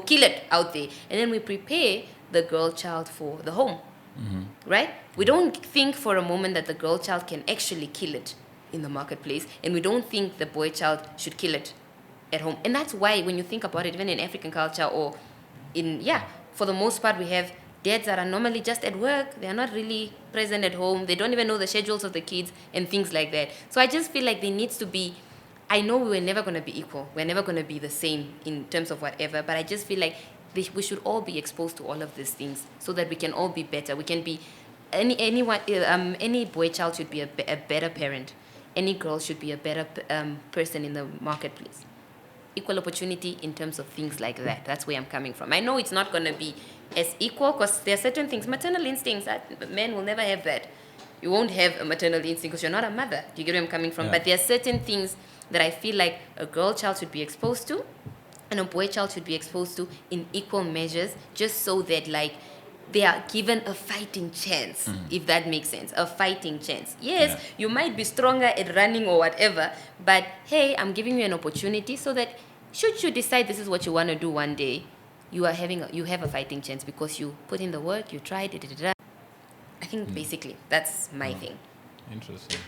B: kill it out there. And then we prepare the girl child for the home, right? We don't think for a moment that the girl child can actually kill it in the marketplace, and we don't think the boy child should kill it at home. And that's why when you think about it, even in African culture or for the most part, we have dads that are normally just at work. They are not really present at home. They don't even know the schedules of the kids and things like that. So I just feel like there needs to be, I know we're never going to be equal. We're never going to be the same in terms of whatever, but I just feel like we should all be exposed to all of these things so that we can all be better. We can be, any boy child should be a better parent. Any girl should be a better person in the marketplace. Equal opportunity in terms of things like that. That's where I'm coming from. I know it's not going to be as equal because there are certain things. Maternal instincts, men will never have that. You won't have a maternal instinct because you're not a mother. Do you get where I'm coming from? But there are certain things that I feel like a girl child should be exposed to and a boy child should be exposed to in equal measures, just so that like they are given a fighting chance, if that makes sense. A fighting chance. Yes, you might be stronger at running or whatever, but hey, I'm giving you an opportunity so that should you decide this is what you want to do one day, you have a fighting chance because you put in the work, you tried it. I think basically that's my thing.
A: Interesting.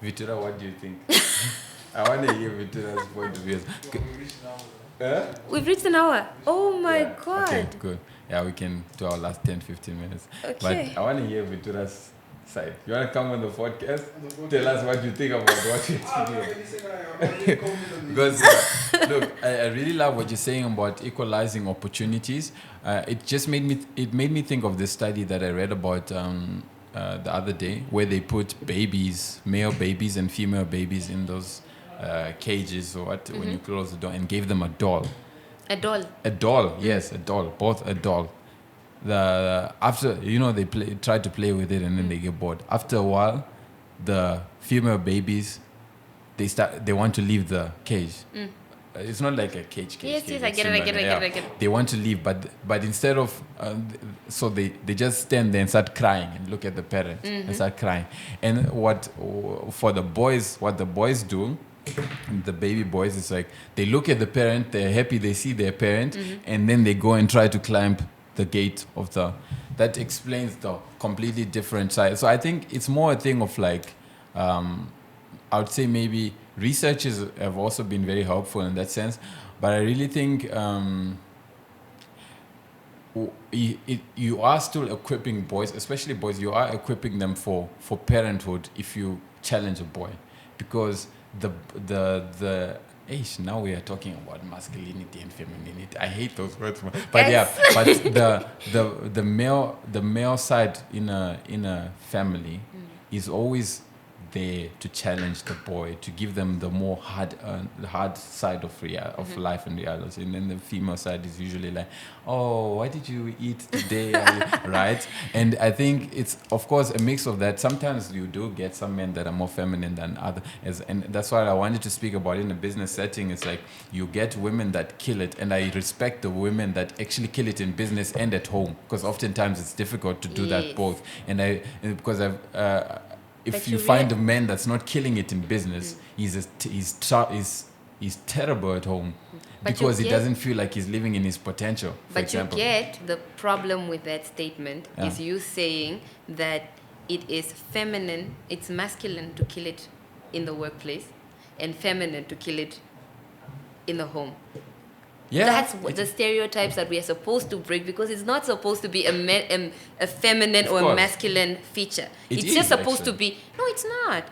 A: Vitura, what do you think? I want to hear Vitura's point of view.
B: We've reached an hour. Oh my God.
A: Okay, good. Yeah, we can do our last 10-15 minutes.
B: Okay.
A: But I want to hear Vitura's side. You want to come on the podcast? Tell us what you think about what you're doing. Because, look, I really love what you're saying about equalizing opportunities. It made me think of this study that I read about the other day, where they put babies, male babies and female babies in those cages or what, when you close the door, and gave them a doll.
B: A doll.
A: A doll, yes, a doll, both a doll. After they try to play with it and then they get bored. After a while, the female babies they want to leave the cage. It's not like a cage.
B: Yes, I get it.
A: They want to leave, but instead of so they just stand there and start crying and look at the parent and start crying. And what the boys do, the baby boys, is like they look at the parent, they're happy, they see their parent, and then they go and try to climb the gate of that explains the completely different side. So I think it's more a thing of like I would say maybe researchers have also been very helpful in that sense, but I really think you are still equipping boys, especially boys, you are equipping them for parenthood if you challenge a boy, because now we are talking about masculinity and femininity. I hate those words, but but the male side in a family is always there to challenge the boy, to give them the more hard side of life and reality. And then the female side is usually like, oh, what did you eat today? Right? And I think it's, of course, a mix of that. Sometimes you do get some men that are more feminine than others. And that's why I wanted to speak about in a business setting. It's like you get women that kill it. And I respect the women that actually kill it in business and at home, because oftentimes it's difficult to do that both. If you find a man that's not killing it in business, he's terrible at home, because he doesn't feel like he's living in his potential.
B: But you get the problem with that statement is you saying that it is feminine, it's masculine to kill it in the workplace, and feminine to kill it in the home. Yeah, that's the stereotypes that we are supposed to break, because it's not supposed to be a feminine or a masculine feature. It's just supposed to be. No, it's not.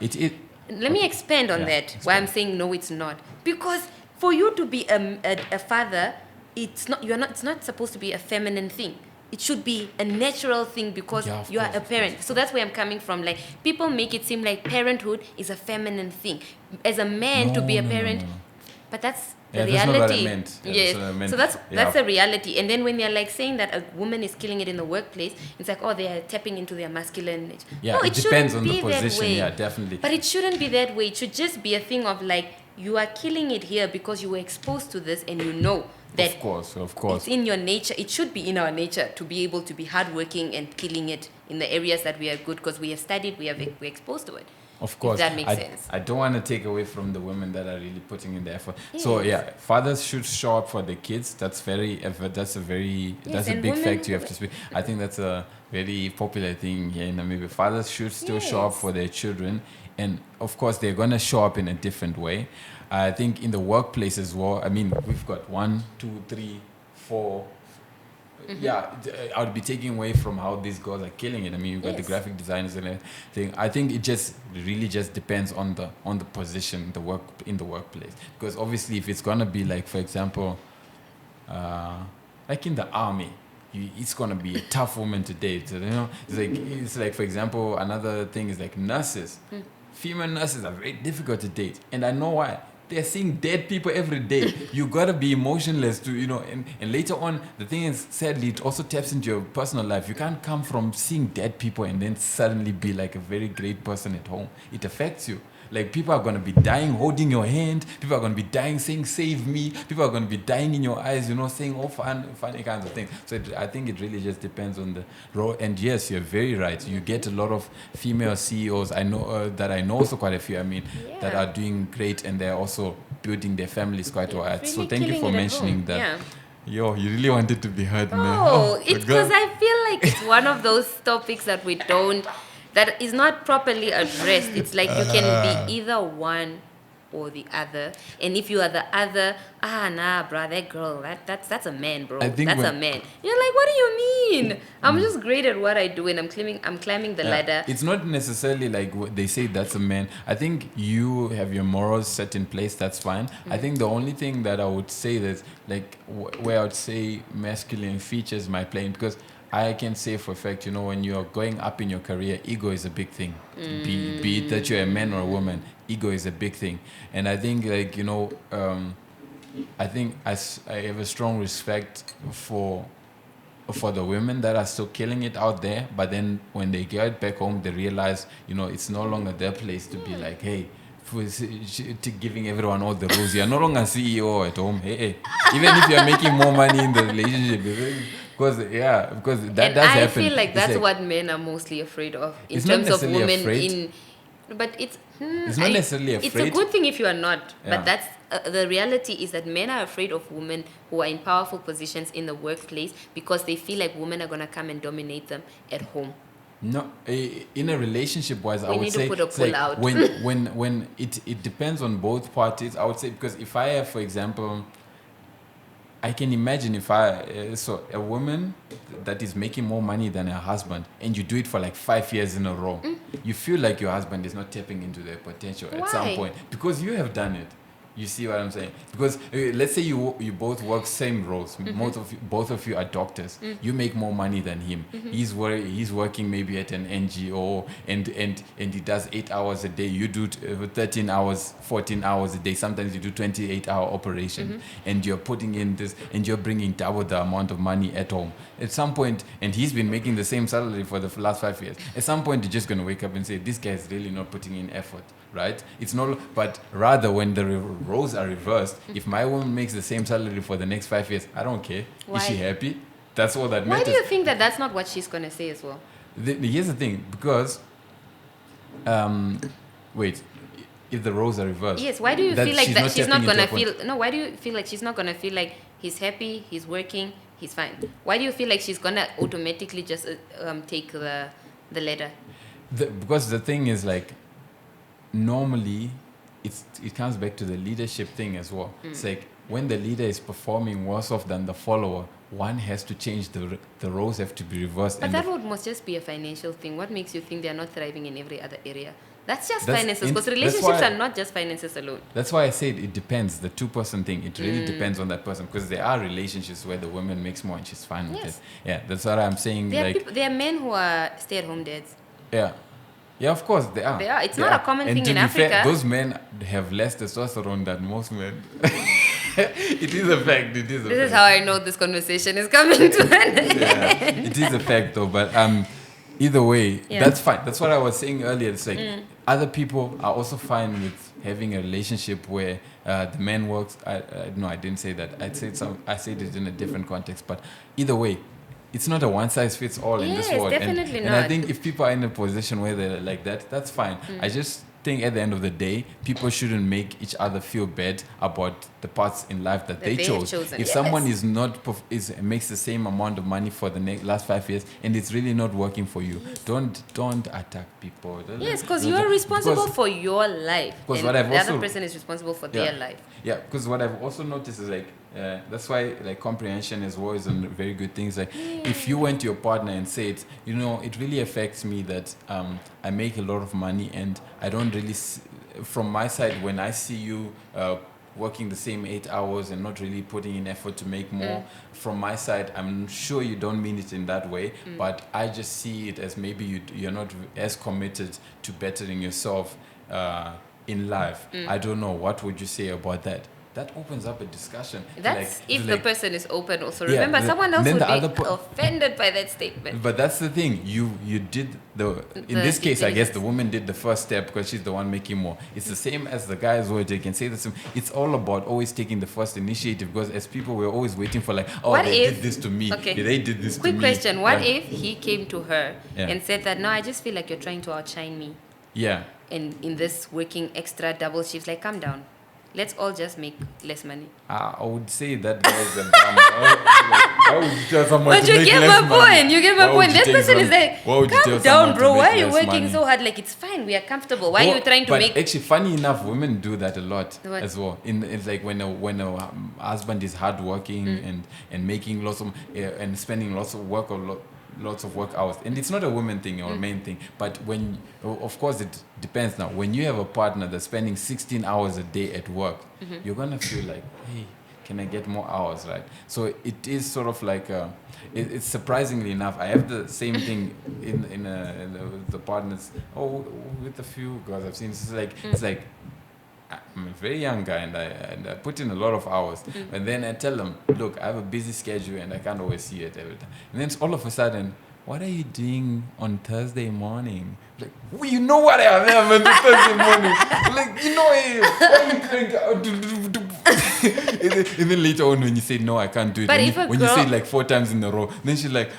B: Let me expand on that. Why I'm saying no, it's not. Because for you to be a father, it's not supposed to be a feminine thing. It should be a natural thing because you are a parent. So that's where I'm coming from. Like, people make it seem like parenthood is a feminine thing. As a man, to be a parent, but that's the reality.
A: That's not what I meant.
B: Yes. So that's the reality. And then when they're like saying that a woman is killing it in the workplace, it's like, oh, they are tapping into their masculine nature.
A: Yeah,
B: no,
A: it depends on the position. Yeah, definitely.
B: But it shouldn't be that way. It should just be a thing of like, you are killing it here because you were exposed to this and you know that
A: of course.
B: it's in your nature. It should be in our nature to be able to be hardworking and killing it in the areas that we are good because we have studied, we're exposed to it.
A: Of course.
B: If that makes sense.
A: I don't want to take away from the women that are really putting in the effort. Yes. So yeah, fathers should show up for the kids. That's a big fact you have to speak. I think that's a very popular thing here in Namibia. Fathers should still show up for their children. And of course, they're going to show up in a different way. I think in the workplace as well, I mean, we've got 1, 2, 3, 4. Yeah, I would be taking away from how these girls are killing it. I mean, you've got the graphic designers and everything. I think it really depends on the position, in the workplace. Because obviously, if it's gonna be like, for example, like in the army, it's gonna be a tough woman to date. You know, it's like for example, another thing is like nurses. Female nurses are very difficult to date, and I know why. They're seeing dead people every day. You gotta be emotionless to, and later on, the thing is, sadly, it also taps into your personal life. You can't come from seeing dead people and then suddenly be like a very great person at home. It affects you. Like, people are gonna be dying holding your hand. People are gonna be dying saying, "Save me." People are gonna be dying in your eyes, saying all funny kinds of things. So I think it really just depends on the role. And yes, you're very right. You get a lot of female CEOs. I know also quite a few. I mean, that are doing great, and they're also building their families quite well. Really, so thank you for mentioning that. Yeah. Yo, you really wanted to be heard, man.
B: Oh, it's because I feel like it's one of those topics that that is not properly addressed. It's like you can be either one or the other, and if you are the other, nah, bro, that girl, that's a man, bro. That's a man. You're like, what do you mean? I'm just great at what I do, and I'm climbing the ladder.
A: It's not necessarily like what they say that's a man. I think you have your morals set in place. That's fine. I think the only thing that I would say that like where I would say masculine features might play in, because I can say for a fact, when you're going up in your career, ego is a big thing. Be it that you're a man or a woman, ego is a big thing. And I think, like, I think I have a strong respect for the women that are still killing it out there. But then when they get back home, they realize, it's no longer their place to be like, hey, giving everyone all the rules. You're no longer CEO at home. Hey. Even if you're making more money in the relationship. Because that does happen.
B: I feel like that's what men are mostly afraid of in terms of women. But it's
A: not necessarily afraid.
B: It's a good thing if you are not. Yeah. But that's the reality is that men are afraid of women who are in powerful positions in the workplace because they feel like women are gonna come and dominate them at home.
A: No, in a relationship wise, I would say
B: put a pull out.
A: when it depends on both parties. I would say, because if I have, for example, I can imagine if a woman that is making more money than her husband, and you do it for like 5 years in a row, you feel like your husband is not tapping into their potential at some point because you have done it. You see what I'm saying? Because let's say you both work same roles. Both of you are doctors. You make more money than him. He's working maybe at an NGO and he does 8 hours a day. You do 13 hours, 14 hours a day. Sometimes you do 28-hour operation, and you're putting in this, and you're bringing double the amount of money at home. At some point, and he's been making the same salary for the last 5 years. At some point, you're just gonna wake up and say, this guy is really not putting in effort. Right? It's not, but rather when the roles are reversed, if my woman makes the same salary for the next 5 years, I don't care.
B: Why?
A: Is she happy? That's all that matters.
B: Why do you think that that's not what she's going to say as well?
A: Here's the thing, because, wait, if the roles are reversed.
B: Yes, why do you feel like that she's not going to feel, no, why do you feel like she's not going to feel like he's happy, he's working, he's fine? Why do you feel like she's going to automatically just take the ladder?
A: Because the thing is, like, normally it comes back to the leadership thing as well. It's like when the leader is performing worse off than the follower, one has to change, the roles have to be reversed.
B: But that would must just be a financial thing. What makes you think they're not thriving in every other area? That's just
A: That's
B: finances,
A: in-
B: because
A: that's
B: relationships
A: why-
B: are not just finances alone.
A: That's why I said it depends. The 2-person thing, it really depends on that person, because there are relationships where the woman makes more and she's fine with
B: Yes.
A: it. Yeah, that's what I'm saying.
B: There are men who are stay-at-home dads.
A: Yeah. Yeah, of course they are.
B: They are. It's
A: They
B: not a common
A: and
B: thing
A: to
B: in
A: be fair,
B: Africa.
A: those men have less testosterone than most men. It is a fact. It is a fact.
B: This is how I know this conversation is coming to an end.
A: Yeah, it is a fact though. But either way,
B: Yeah.
A: that's fine. That's what I was saying earlier. It's like other people are also fine with having a relationship where the man works. No, I didn't say that. I said it in a different context. But either way, it's not a one size fits all in this
B: Yes,
A: world.
B: definitely
A: and I
B: not.
A: think if people are in a position where they're like that, that's fine. I just think at the end of the day, people shouldn't make each other feel bad about the parts in life that they
B: they have
A: chose.
B: chosen,
A: If
B: yes.
A: someone is not makes the same amount of money for the last 5 years and it's really not working for you, don't attack people.
B: Yes, because you are responsible for your life.
A: Because
B: And
A: what I've
B: the
A: also-
B: other person is responsible for their life.
A: Yeah, because what I've also noticed is like that's why like comprehension is always a very good thing. It's like if you went to your partner and said, you know, it really affects me that I make a lot of money and I don't really from my side when I see you working the same 8 hours and not really putting in effort to make more. From my side, I'm sure you don't mean it in that way, but I just see it as maybe you're not as committed to bettering yourself in life. I don't know. What would you say about that? That opens up a discussion.
B: That's if the person is open also.
A: Yeah,
B: Remember, someone else
A: then
B: would
A: the
B: be
A: other
B: offended by that statement.
A: But that's the thing. You did in this
B: due
A: case, I guess
B: diligence.
A: the woman did the first step because she's the one making more. It's the same as the guys where they can say the same. It's all about always taking the first initiative because as people we're always waiting for like, oh,
B: What
A: they
B: if-
A: did this to me.
B: okay.
A: They did this
B: Quick
A: to me.
B: question. What
A: Yeah.
B: if he came to her
A: Yeah.
B: and said that, no, I just feel like you're trying to outshine me.
A: Yeah.
B: And in this working extra double shifts, like, calm down. Let's all just make less money.
A: I would say that guys are dumb. Why would you tell someone
B: But
A: to
B: you
A: make
B: get
A: less
B: my
A: money?
B: point. You get my
A: Why would
B: point.
A: you
B: That
A: tell
B: person is
A: some-
B: like,
A: why would you tell
B: calm
A: someone
B: down,
A: to
B: bro.
A: make
B: Why are you
A: less
B: working
A: money?
B: so hard? Like, it's fine. We are comfortable. Why are you trying to
A: but
B: make...
A: actually, funny enough, women do that a lot
B: What?
A: as well. It's like when a husband is hardworking and making lots of and spending lots of work hours, and it's not a woman thing or a main thing. But when, of course, it depends. Now, when you have a partner that's spending 16 hours a day at work, you're gonna feel like, hey, can I get more hours, right? So it is sort of like it's surprisingly enough. I have the same thing in the partners. Oh, with a few girls I've seen. It's like I'm a very young guy and I put in a lot of hours. And then I tell them, look, I have a busy schedule and I can't always see it every time. And then all of a sudden, what are you doing on Thursday morning? Like, well, you know what I am on the Thursday morning. Like, you know, what are you doing? And then later on when you say, no, I can't do it.
B: But
A: when
B: if
A: you,
B: a
A: when you
B: girl-
A: say it like 4 times in a row, then she's like,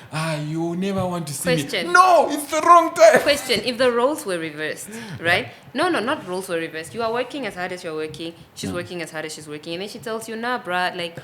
A: you never want to see
B: Question.
A: me. No, it's the wrong time.
B: Question, if the roles were reversed, right? No, not roles were reversed. You are working as hard as you're working. She's working as hard as she's working. And then she tells you, nah, bruh, like,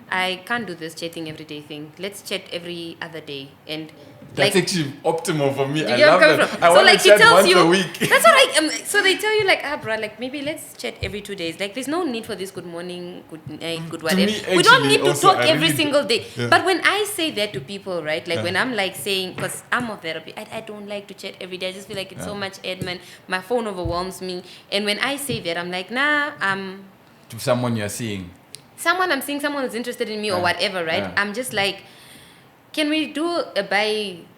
B: I can't do this chatting every day thing. Let's chat every other day. And
A: That's
B: like,
A: actually optimal for me.
B: you
A: I
B: get
A: love
B: where I'm
A: that.
B: coming from?
A: I
B: So,
A: want
B: like,
A: to
B: she
A: chat
B: tells
A: once
B: you,
A: a week.
B: That's what so they tell you, like, bruh, like, maybe let's chat every 2 days. Like, there's no need for this good morning, good night, good
A: To
B: whatever.
A: me,
B: We don't
A: actually,
B: need to
A: also,
B: talk
A: I
B: every
A: really
B: single day.
A: Yeah.
B: But when I say that to people, right, like,
A: Yeah.
B: when I'm, like, saying, because I'm a therapy, I don't like to chat every day. I just feel like it's so much admin. My phone overwhelms me. And when I say that, I'm like, nah,
A: To someone you're seeing.
B: someone I'm seeing, someone who's interested in me or
A: Yeah.
B: whatever, right?
A: Yeah.
B: I'm just like, can we do a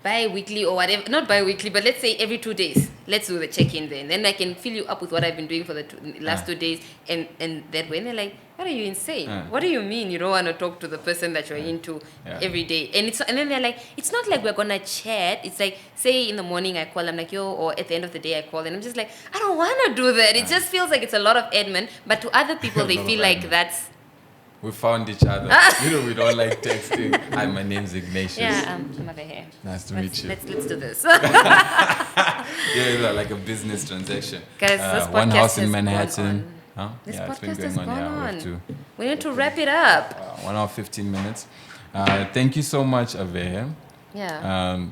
B: bi-weekly or whatever? Not bi-weekly, but let's say every 2 days. Let's do the check-in then. Then I can fill you up with what I've been doing for the last 2 days. And that way, and they're like, what are you insane?
A: Yeah.
B: What do you mean you don't want to talk to the person that you're into
A: Yeah.
B: every day? And then they're like, it's not like we're going to chat. It's like, say in the morning I call, I'm like, yo, or at the end of the day I call. And I'm just like, I don't want to do that. It just feels like it's a lot of admin. But to other people, they
A: A lot
B: feel
A: of
B: like
A: admin.
B: that's...
A: We found each other. We don't like texting. Hi, my name's Ignatius.
B: Yeah, I'm Avehe.
A: Nice to meet you.
B: Let's do this.
A: Yeah, it's like a business transaction.
B: Guys, this podcast
A: one house in
B: has gone
A: Manhattan.
B: on.
A: Huh?
B: This
A: Yeah, it's been
B: podcast has
A: going
B: gone
A: on. Yeah, we
B: on.
A: have to.
B: We need to wrap it up.
A: 1 hour 15 minutes. Thank you so much, Avehe.
B: Yeah.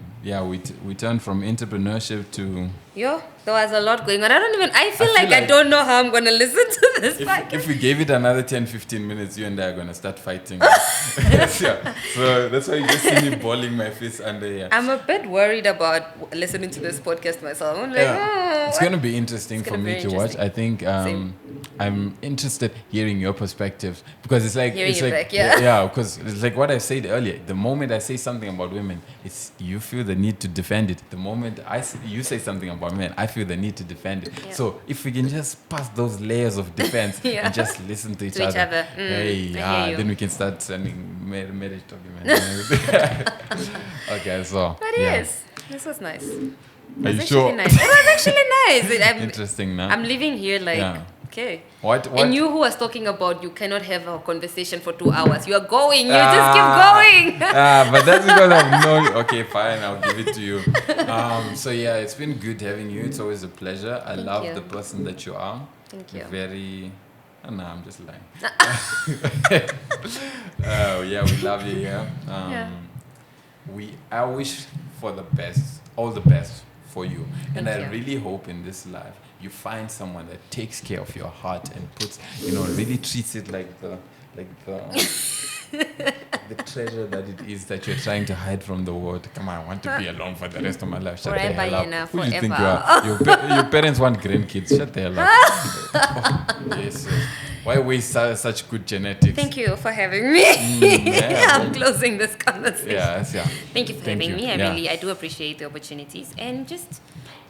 A: We turned from entrepreneurship to...
B: There was a lot going on. I feel
A: I
B: like I don't know how I'm going to listen to this podcast.
A: If we gave it another 10-15 minutes, you and I are going to start fighting. Yes, yeah. So that's why you just see me balling my fist under here.
B: I'm a bit worried about listening to this podcast myself. I'm like,
A: it's going to be interesting for me to watch. I think
B: Same.
A: I'm interested hearing your perspective, because it's like...
B: Hearing
A: it's
B: it
A: like
B: back, yeah.
A: Yeah, because it's like what I said earlier. The moment I say something about women, it's you feel the need to defend it. The moment you say something about men, I feel the need to defend it.
B: Yeah.
A: So if we can just pass those layers of defense
B: Yeah.
A: and just listen to each
B: To each
A: other,
B: other.
A: hey,
B: I hear you.
A: then we can start sending marriage documents and everything. Okay, so
B: But yes, this was nice.
A: Are you
B: It
A: sure?
B: was actually nice.
A: Interesting, no?
B: I'm living here like,
A: Yeah.
B: okay.
A: What?
B: And you who was talking about you cannot have a conversation for 2 hours. You are going. You just keep going.
A: But that's because I've known you. Okay, fine. I'll give it to you. So yeah, it's been good having you. It's always a pleasure. I
B: Thank
A: love
B: you.
A: the person that you are.
B: Thank you.
A: Very... Oh, no, I'm just lying. Yeah, we love you here. I wish for the best, all the best for you. And
B: Thank
A: I
B: you.
A: really hope in this life you find someone that takes care of your heart and puts, really treats it like the the treasure that it is that you're trying to hide from the world. Come on, I want to be alone for the rest of my life. Shut the
B: Forever,
A: hell up.
B: Yena,
A: Who do you think you
B: forever.
A: are? Your parents want grandkids. Shut the hell up. Oh, yes. Why waste such good genetics?
B: Thank you for having me.
A: Yeah,
B: I'm closing this conversation.
A: Yes, yeah.
B: Thank you for
A: Thank
B: having
A: you.
B: me.
A: Yeah.
B: I do appreciate the opportunities and just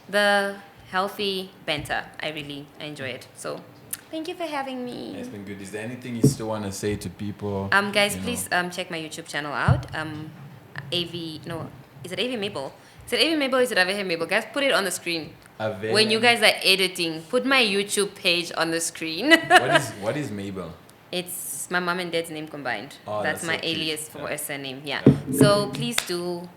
B: the healthy banter. I enjoy it. So thank you for having me.
A: It's been good. Is there anything you still want to say to people?
B: Guys,
A: you know?
B: please check my YouTube channel out. Is it Avehe Mabel? Is it Avehe Mabel or is it Avehe Mabel? Guys, put it on the screen.
A: Avehe.
B: When you guys are editing, put my YouTube page on the screen.
A: What is Mabel?
B: It's my mom and dad's name combined.
A: Oh,
B: that's
A: that's
B: my
A: so cute.
B: alias for
A: Yeah.
B: a surname. Yeah.
A: Yeah.
B: So please do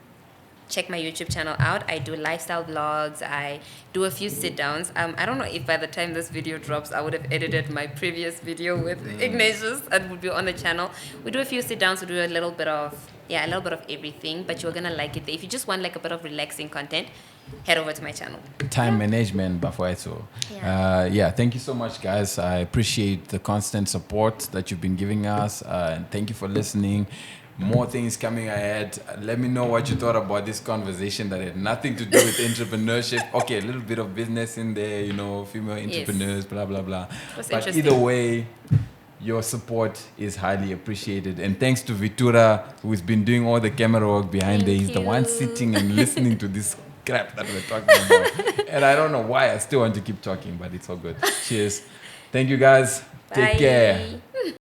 B: check my YouTube channel out. I do lifestyle vlogs. I do a few sit downs. I don't know if by the time this video drops, I would have edited my previous video with Ignatius and would be on the channel. We do a few sit downs. We do a little bit of everything. But you're gonna like it. If you just want like a bit of relaxing content, head over to my channel.
A: Time management, Bafwaito. Thank you so much, guys. I appreciate the constant support that you've been giving us, and thank you for listening. More things coming ahead. Let me know what you thought about this conversation that had nothing to do with entrepreneurship. Okay, a little bit of business in there, female entrepreneurs, blah, blah, blah.
B: Was
A: But
B: interesting.
A: either way, your support is highly appreciated. And thanks to Vitura, who's been doing all the camera work behind there. He's the one sitting and listening to this crap that we're talking about. And I don't know why I still want to keep talking, but it's all good. Cheers. Thank you, guys. Take care.
B: Bye.